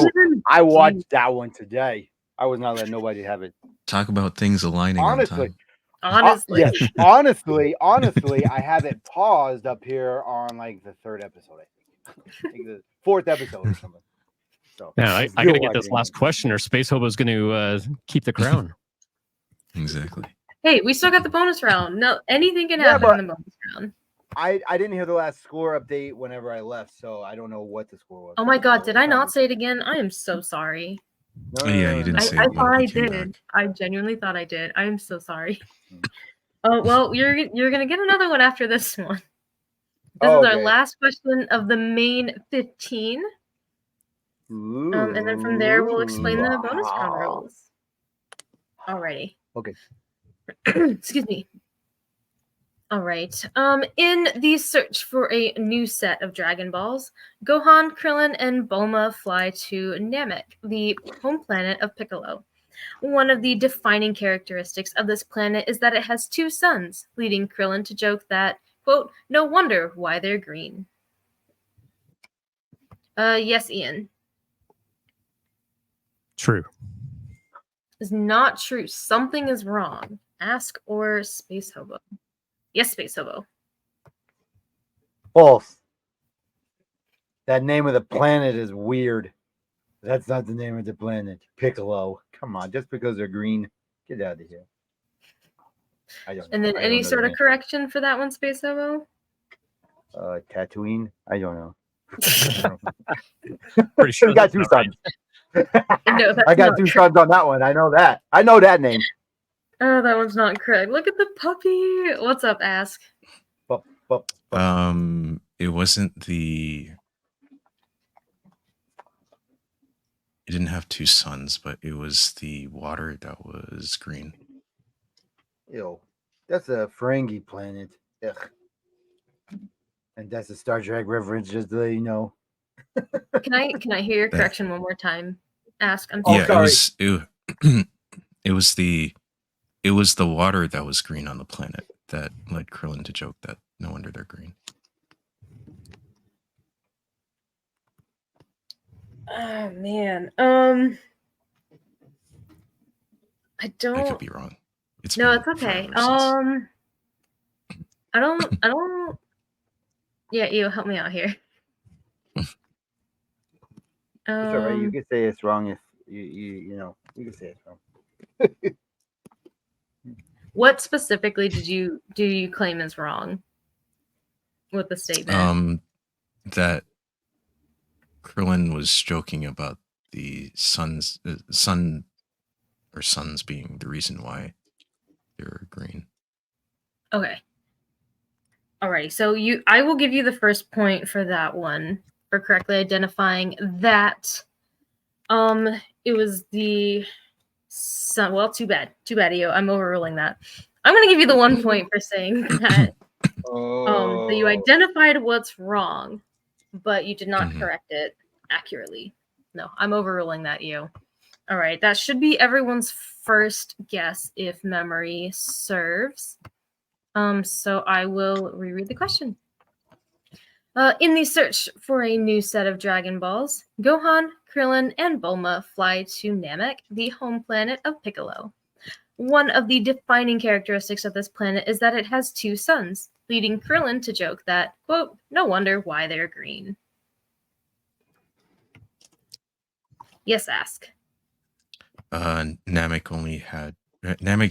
I watched that one today. I was not letting nobody have it. Talk about things aligning on time. Honestly. Yes, honestly, I have it paused up here on like the third episode, I think the fourth episode or something. So yeah, I got to get this last question, or Space Hobo's going to keep the crown. Exactly. Hey, we still got the bonus round. No, anything can happen in the bonus round. I didn't hear the last score update whenever I left, so I don't know what the score was. Oh my god, did I not say it again? I am so sorry. No, yeah, you didn't say it. I thought I did. Back. I genuinely thought I did. I am so sorry. Oh well, you're gonna get another one after this one. This is our last question of the main 15. And then from there we'll explain the bonus round rules. Alrighty. Okay. Excuse me. All right. In the search for a new set of Dragon Balls, Gohan, Krillin, and Bulma fly to Namek, the home planet of Piccolo. One of the defining characteristics of this planet is that it has two suns, leading Krillin to joke that, quote, no wonder why they're green. Yes, Ian. True. Is not true. Something is wrong. Ask or Space Hobo. Yes, Space Hobo. False. That name of the planet is weird. That's not the name of the planet. Piccolo. Come on, just because they're green, get out of here. I don't know. And then any sort of correction for that one, Space Hobo? Tatooine? I don't know. Pretty sure you got two sons. No, I got two sons on that one. I know that. I know that name. Oh, that one's not correct. Look at the puppy. What's up, Ask? It wasn't the. It didn't have two suns, but it was the water that was green. Ew, that's a Ferengi planet. Ugh. And that's a Star Trek reference, just to let you know. Can I hear your correction one more time? Ask. I'm Yeah, sorry. it was the water that was green on the planet that led Krillin to joke that no wonder they're green. Oh man. I don't. I could be wrong. It's okay. I don't. Yeah, you help me out here. It's all right. You can say it's wrong if you know. You can say it's wrong. What specifically do you claim is wrong with the statement? That Krillin was joking about the suns being the reason why they're green. Okay. Alrighty. So I will give you the first point for that one for correctly identifying that. It was the sun. Well, too bad, EO. I'm overruling that. I'm gonna give you the 1 point for saying that. So you identified what's wrong, but you did not correct it accurately. No, I'm overruling that, EO. All right, that should be everyone's first guess if memory serves. So I will reread the question. In the search for a new set of Dragon Balls, Gohan, Krillin, and Bulma fly to Namek, the home planet of Piccolo. One of the defining characteristics of this planet is that it has 2 suns, leading Krillin to joke that, quote, no wonder why they're green. Yes, ask. Namek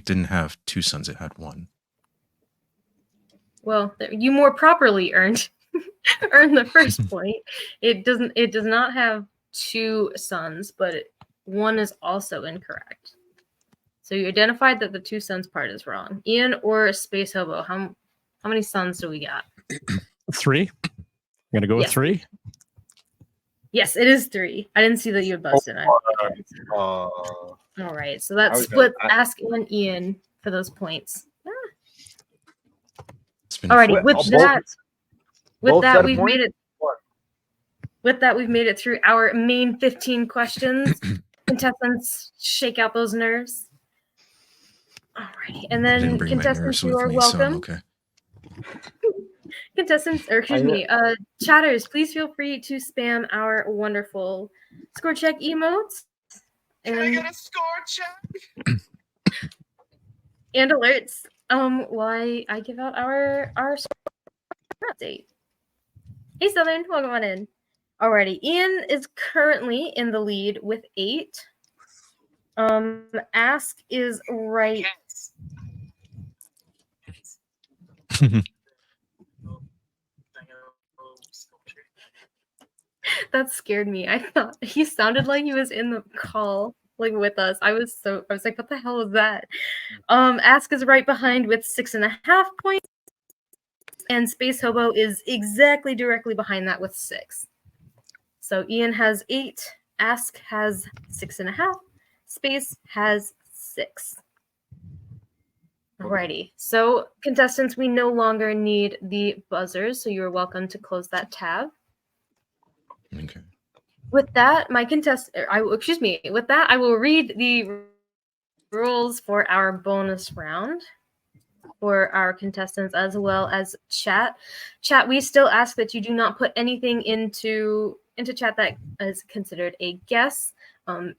didn't have 2 suns, it had 1. Well, you more properly earned the first point. It does not have 2 suns, but 1 is also incorrect. So you identified that the 2 suns part is wrong. Ian or Space Hobo, how many suns do we got? 3. I'm gonna go with 3. Yes, it is 3. I didn't see that you had busted. All right, so that splits Ask and Ian for those points. Alrighty, with that we've made it. With that, we've made it through our main 15 questions. Contestants, shake out those nerves. Alrighty, and then contestants, you are welcome. So okay. Contestants, or excuse me, chatters, please feel free to spam our wonderful score check emotes. Can I get a score check? And alerts. While I give out our update. Hey Southern, welcome on in. Alrighty, Ian is currently in the lead with 8. Ask is right. That scared me. I thought he sounded like he was in the call, like with us. I was like, what the hell is that? Ask is right behind with 6.5 points, and Space Hobo is directly behind that with 6. So Ian has 8, Ask has 6.5, Space has 6. Alrighty. So contestants, we no longer need the buzzers, so you're welcome to close that tab. Okay. With that, with that, I will read the rules for our bonus round for our contestants as well as chat. Chat, we still ask that you do not put anything into chat that is considered a guess.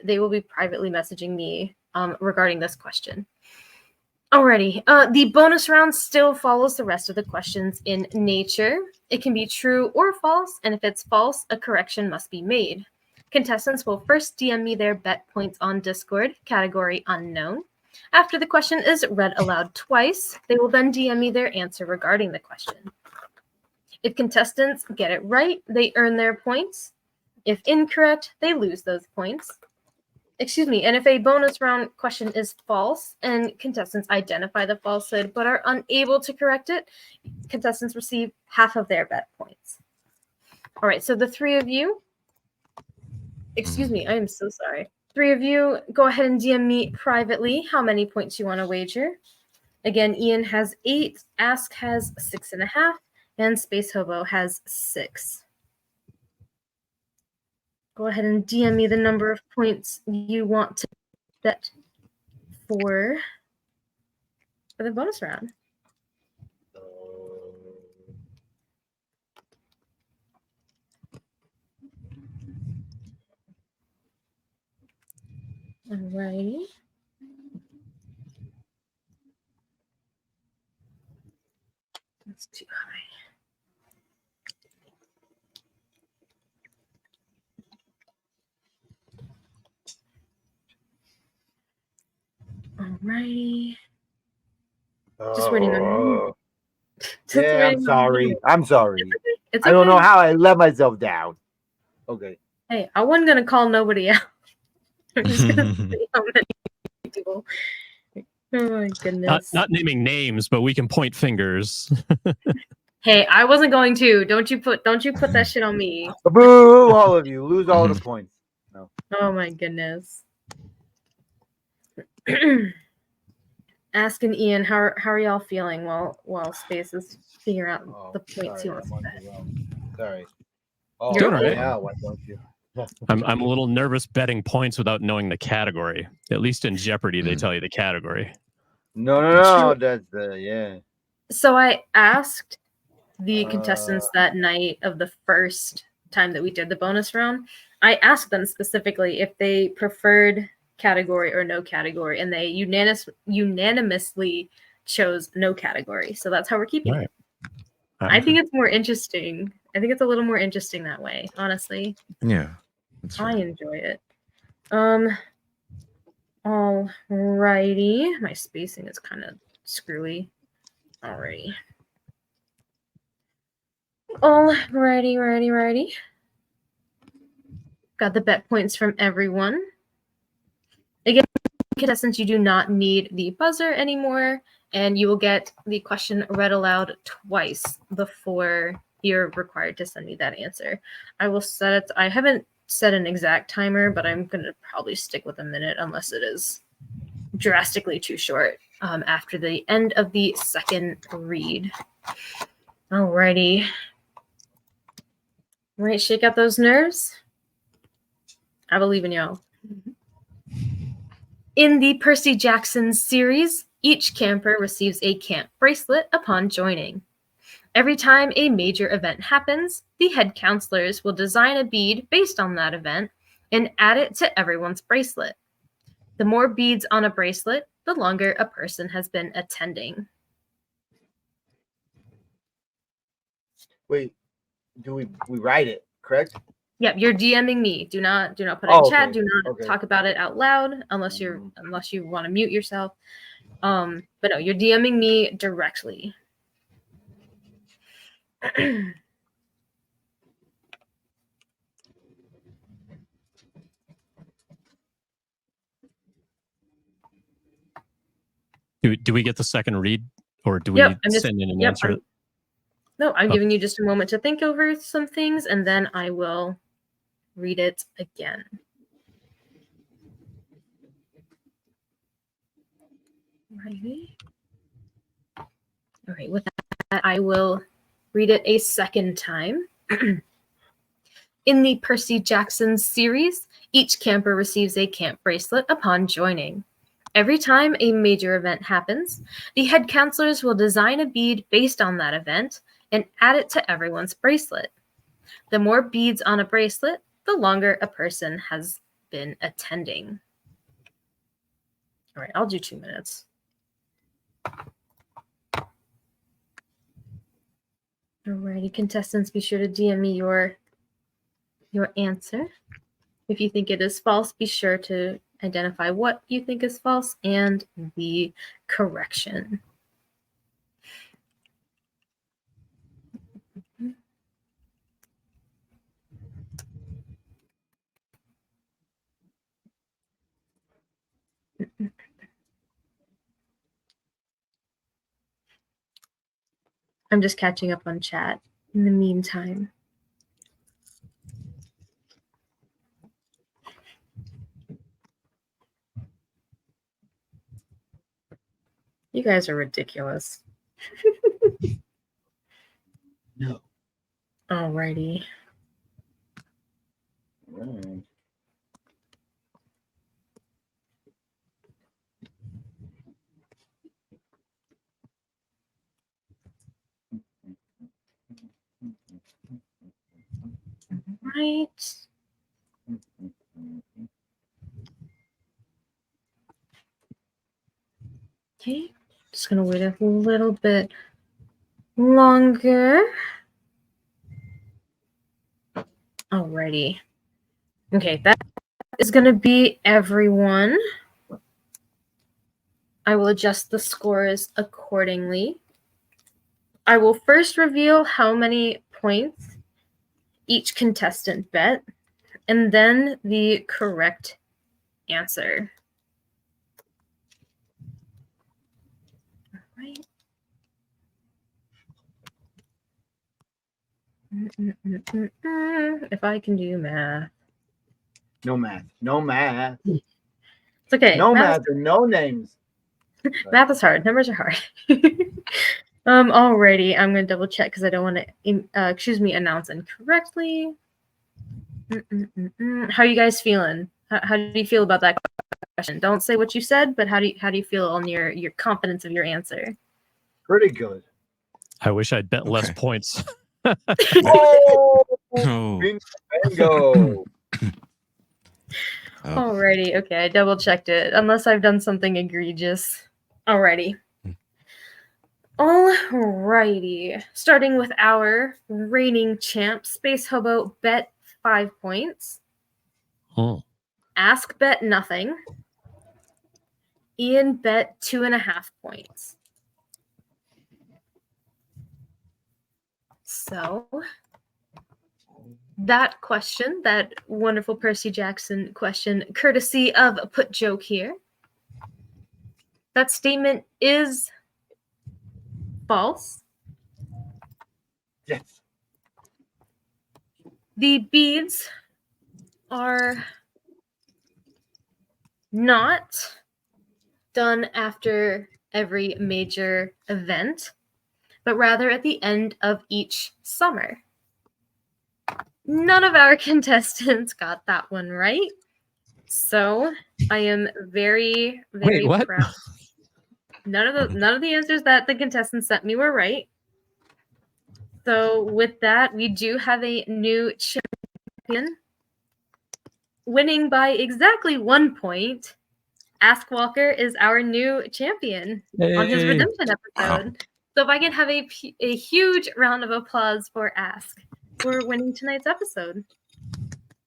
They will be privately messaging me regarding this question. Alrighty, the bonus round still follows the rest of the questions in nature. It can be true or false, and if it's false, a correction must be made. Contestants will first DM me their bet points on Discord, category unknown. After the question is read aloud twice, they will then DM me their answer regarding the question. If contestants get it right, they earn their points. If incorrect, they lose those points. And if a bonus round question is false and contestants identify the falsehood but are unable to correct it, contestants receive half of their bet points. All right, so the 3 of you, I am so sorry. 3 of you, go ahead and DM me privately how many points you want to wager. Again, Ian has 8, Ask has 6.5, And Space Hobo has 6. Go ahead and DM me the number of points you want to bet for the bonus round. Alrighty. That's too high. Alrighty. Just waiting on you. Yeah, I'm sorry. I'm sorry. It's I don't know okay. how I let myself down. Okay. Hey, I wasn't gonna call nobody out. I'm just gonna say how many people. Oh my goodness. Not naming names, but we can point fingers. Hey, I wasn't going to. Don't you put that shit on me. Boo! All of you lose all the points. No. Oh my goodness. Asking Ian, how are y'all feeling while Space is figuring out the points he wants to bet? Sorry. Oh, Doing all right. yeah, why don't you? I'm a little nervous betting points without knowing the category. At least in Jeopardy, they tell you the category. No. That's yeah. So I asked the contestants that night of the first time that we did the bonus round. I asked them specifically if they preferred category or no category, and they unanimously chose no category. So that's how we're keeping it. I think it's more interesting. I think it's a little more interesting that way, honestly. Yeah. I enjoy it. Alrighty. My spacing is kind of screwy. Alrighty. Alrighty. Got the bet points from everyone. Again, contestants, you do not need the buzzer anymore, and you will get the question read aloud twice before you're required to send me that answer. I will set it. I haven't set an exact timer, but I'm going to probably stick with a minute unless it is drastically too short after the end of the second read. Alrighty. All right, shake out those nerves. I believe in y'all. In the Percy Jackson series, each camper receives a camp bracelet upon joining. Every time a major event happens, the head counselors will design a bead based on that event and add it to everyone's bracelet. The more beads on a bracelet, the longer a person has been attending. Wait, do we write it, correct? Yep, you're DMing me. Do not put it in chat. Okay. Do not talk about it out loud unless you want to mute yourself. But no, you're DMing me directly. Do we get the second read, or do we send in an answer? I'm giving you just a moment to think over some things, and then I will read it again. Righty. All right, with that, I will read it a second time. In the Percy Jackson series, each camper receives a camp bracelet upon joining. Every time a major event happens, the head counselors will design a bead based on that event and add it to everyone's bracelet. The more beads on a bracelet, the longer a person has been attending. All right, I'll do 2 minutes. Alrighty, contestants, be sure to DM me your answer. If you think it is false, be sure to identify what you think is false and the correction. I'm just catching up on chat in the meantime. You guys are ridiculous. No. Alrighty. Right. Right. Okay. Just gonna wait a little bit longer. Alrighty. Okay, that is gonna be everyone. I will adjust the scores accordingly. I will first reveal how many points each contestant bet, and then the correct answer. Right. If I can do math. No math. No math. It's okay. No math and no names. Math is hard. Numbers are hard. Alrighty. I'm gonna double check because I don't want to, announce incorrectly. How are you guys feeling? How do you feel about that question? Don't say what you said, but how do you feel on your confidence of your answer? Pretty good. I wish I'd bet less points. Oh, Oh. bingo. Alrighty, okay, I double checked it. Unless I've done something egregious. Alrighty. Alrighty. Starting with our reigning champ, Space Hobo bet 5 points. Ask bet nothing. Ian bet 2.5 points. So that question, that wonderful Percy Jackson question, courtesy of Put Joke here. That statement is false. Yes. The beads are not done after every major event, but rather at the end of each summer. None of our contestants got that one right. So I am very, very proud. None of the answers that the contestants sent me were right. So with that, we do have a new champion. Winning by exactly 1 point, AskWalker is our new champion on his redemption episode. Wow. So if I can have a huge round of applause for Ask for winning tonight's episode.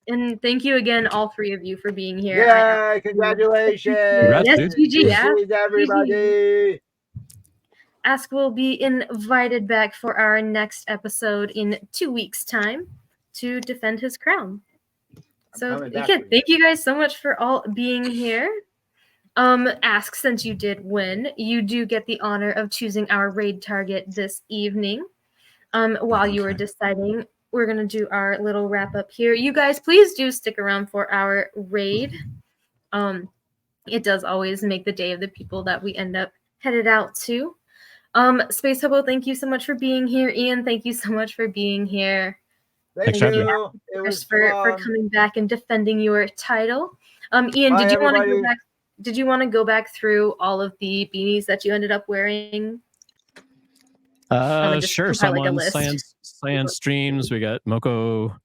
And thank you again, all three of you, for being here. Yeah, congratulations. Yes, GG. Ask, everybody. Ask will be invited back for our next episode in 2 weeks' time to defend his crown. So again, thank you guys so much for all being here. Ask, since you did win, you do get the honor of choosing our raid target this evening. While you were deciding, we're going to do our little wrap up here. You guys, please do stick around for our raid. It does always make the day of the people that we end up headed out to. Space Hobo, thank you so much for being here. Ian, thank you so much for being here. Thank you. It was for coming back and defending your title. Ian, did you want to go back? Did you want to go back through all of the beanies that you ended up wearing? Sure. Some on Cyan Streams. We got Moko,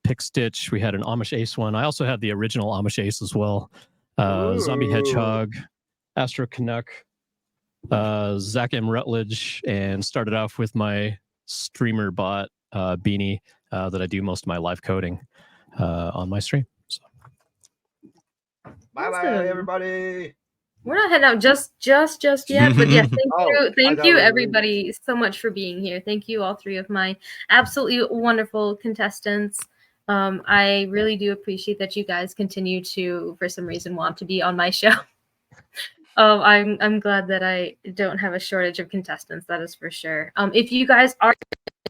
Pick Stitch. We had an Amish Ace one. I also had the original Amish Ace as well. Zombie Hedgehog, Astro Canuck, Zach M. Rutledge, and started off with my streamer bot beanie that I do most of my live coding on my stream. So. Bye, everybody. We're not heading out just yet, but yeah, thank you everybody so much for being here. Thank you, all three of my absolutely wonderful contestants. I really do appreciate that you guys continue to, for some reason, want to be on my show. I'm glad that I don't have a shortage of contestants. That is for sure. If you guys are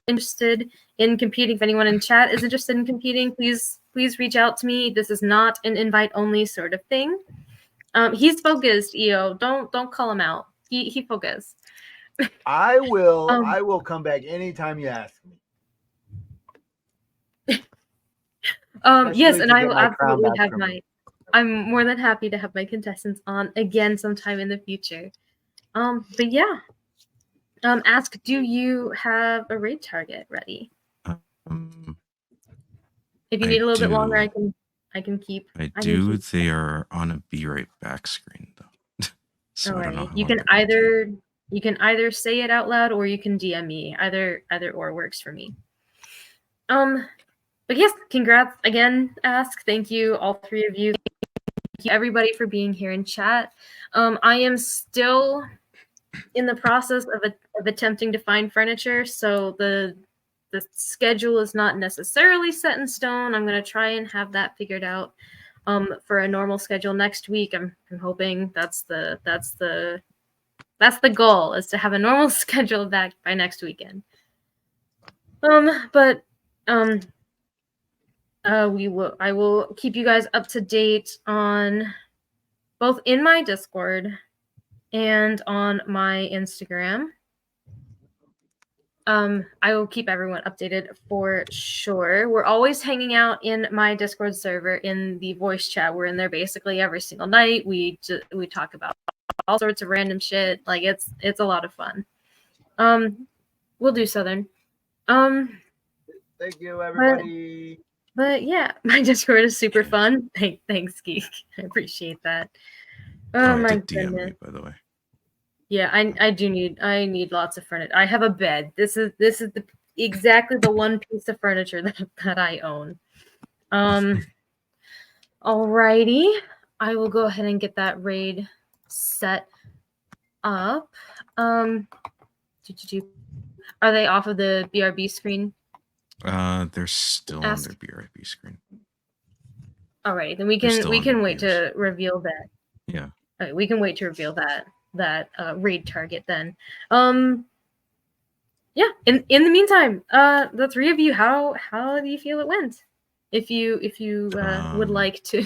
interested in competing, if anyone in chat is interested in competing, please reach out to me. This is not an invite only sort of thing. He's focused, EO. Don't call him out. He focused. I will come back anytime you ask me. Yes, and to I get will my crown absolutely back have from my. you. I'm more than happy to have my contestants on again sometime in the future. But yeah. Ask, do you have a raid target ready? If you need a little bit longer, I can keep. I do. They are on a be right back screen though. So I don't know how you can either say it out loud or you can DM me. Either or works for me. But yes, congrats again, Ask. Thank you, all three of you. Thank you, everybody, for being here in chat. I am still in the process of attempting to find furniture, so the schedule is not necessarily set in stone. I'm going to try and have that figured out for a normal schedule next week. I'm hoping that's the goal, is to have a normal schedule back by next weekend. I will keep you guys up to date on both in my Discord and on my Instagram. I will keep everyone updated for sure. We're always hanging out in my Discord server in the voice chat. We're in there basically every single night. We talk about all sorts of random shit. Like it's a lot of fun. We'll do Southern. Thank you, everybody. But yeah, my Discord is super fun. Thanks, Geek. I appreciate that. Oh my goodness. DM me, by the way. Yeah, I need lots of furniture. I have a bed. This is exactly the one piece of furniture that I own. Alrighty. I will go ahead and get that raid set up. Are they off of the BRB screen? They're still on their BRB screen. Alright, then we can wait to reveal that. Yeah. Right, we can wait to reveal that raid target then. Yeah, in the meantime, the three of you, how do you feel it went? If you would like to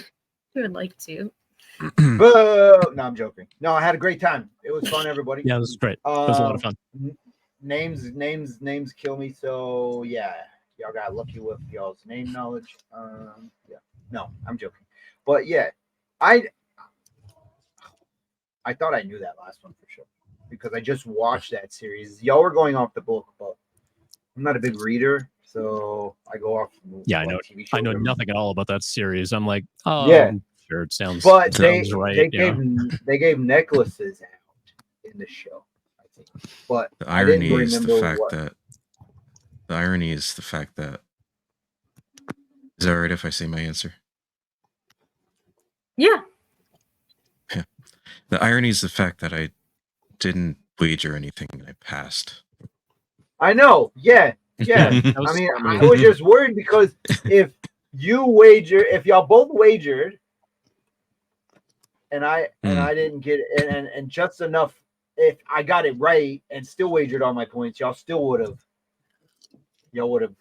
No, I'm joking. No, I had a great time. It was fun, everybody. Yeah, it was great. It was a lot of fun. Names kill me, so yeah, y'all got lucky with y'all's name knowledge. Yeah, no, I'm joking, but yeah, I thought I knew that last one for sure because I just watched that series. Y'all were going off the book, but I'm not a big reader, so I go off. Yeah, I know. I know nothing at all about that series. I'm like, oh, yeah, sure, it sounds. But sounds right. They gave necklaces out in the show, I think. But the irony is the fact that. Is that right if I say my answer? Yeah. Yeah. The irony is the fact that I didn't wager anything and I passed. I know. Yeah. Yeah. I mean, I was just worried because if y'all both wagered and I didn't get it and just enough, if I got it right and still wagered all my points, y'all would have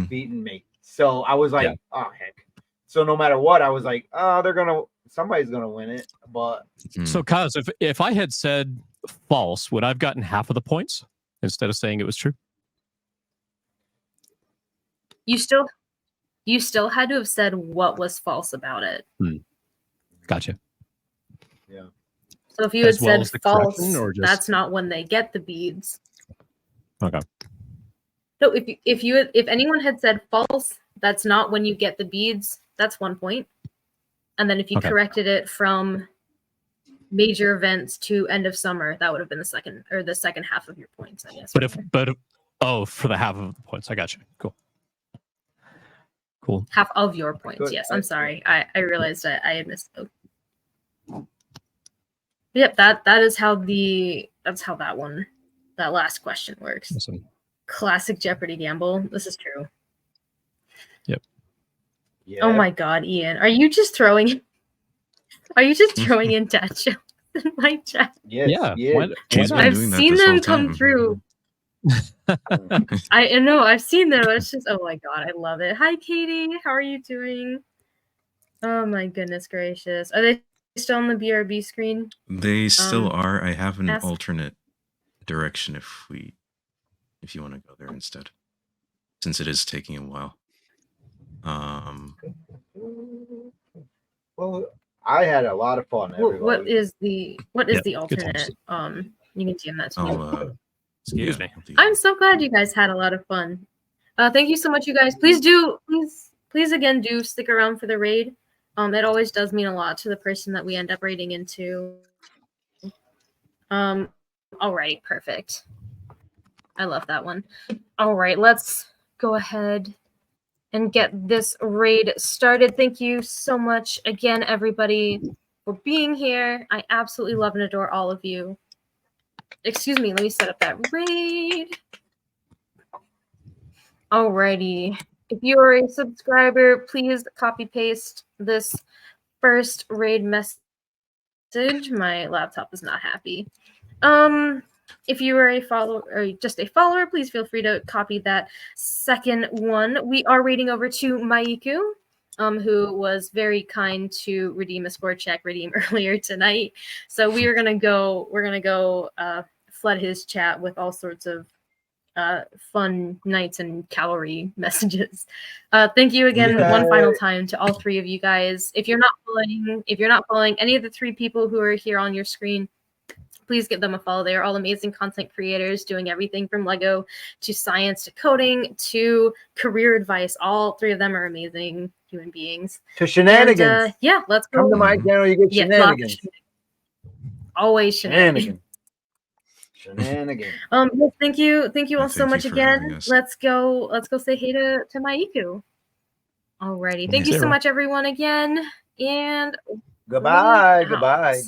beaten me. So I was like, oh heck. So no matter what, I was like, oh, somebody's gonna win it. But so Kaz, if I had said false, would I've gotten half of the points instead of saying it was true? You still had to have said what was false about it. Gotcha. Yeah. So if you had said false, that's not when they get the beads. Okay. No, if anyone had said false, that's not when you get the beads. That's 1 point. And then if you corrected it from major events to end of summer, that would have been the second half of your points, I guess. But for the half of the points, I got you. Cool. Half of your points. Good. Yes, I'm sorry. I realized I had misspoke. Yep, that is how that last question works. Awesome. Classic Jeopardy gamble. This is true. Yep. Yeah. Oh my God, Ian, are you just throwing in chat shows in my chat? Yes, yeah. I've seen them come through. I know, I've seen them. It's just, oh my God, I love it. Hi, Katie. How are you doing? Oh my goodness gracious. Are they still on the BRB screen? They still are. I have an alternate direction if you want to go there instead, since it is taking a while. Well, I had a lot of fun. Everybody. What is the good alternate? times. You can DM that to me. Excuse me. I'm so glad you guys had a lot of fun. Thank you so much, you guys. Please again do stick around for the raid. It always does mean a lot to the person that we end up raiding into. All right, perfect. I love that one. All right, let's go ahead and get this raid started. Thank you so much again, everybody, for being here. I absolutely love and adore all of you. Excuse me, let me set up that raid. Alrighty. If you are a subscriber, please copy paste this first raid message. My laptop is not happy. If you are a follower or just a follower, please feel free to copy that second one. We are raiding over to Maiku, who was very kind to redeem a score check earlier tonight. So we're gonna go flood his chat with all sorts of fun nights and calorie messages. Thank you again one final time to all three of you guys. If you're not following any of the three people who are here on your screen, please give them a follow. They are all amazing content creators doing everything from Lego to science to coding to career advice. All three of them are amazing human beings. To shenanigans. And, yeah, let's go. Come to my channel, you get shenanigans. Always shenanigans. Shenanigans. Yes, thank you all so much for again. having us. Let's go say hey to Maiku. Alrighty. Thank you so much, everyone, again. And goodbye. Bye.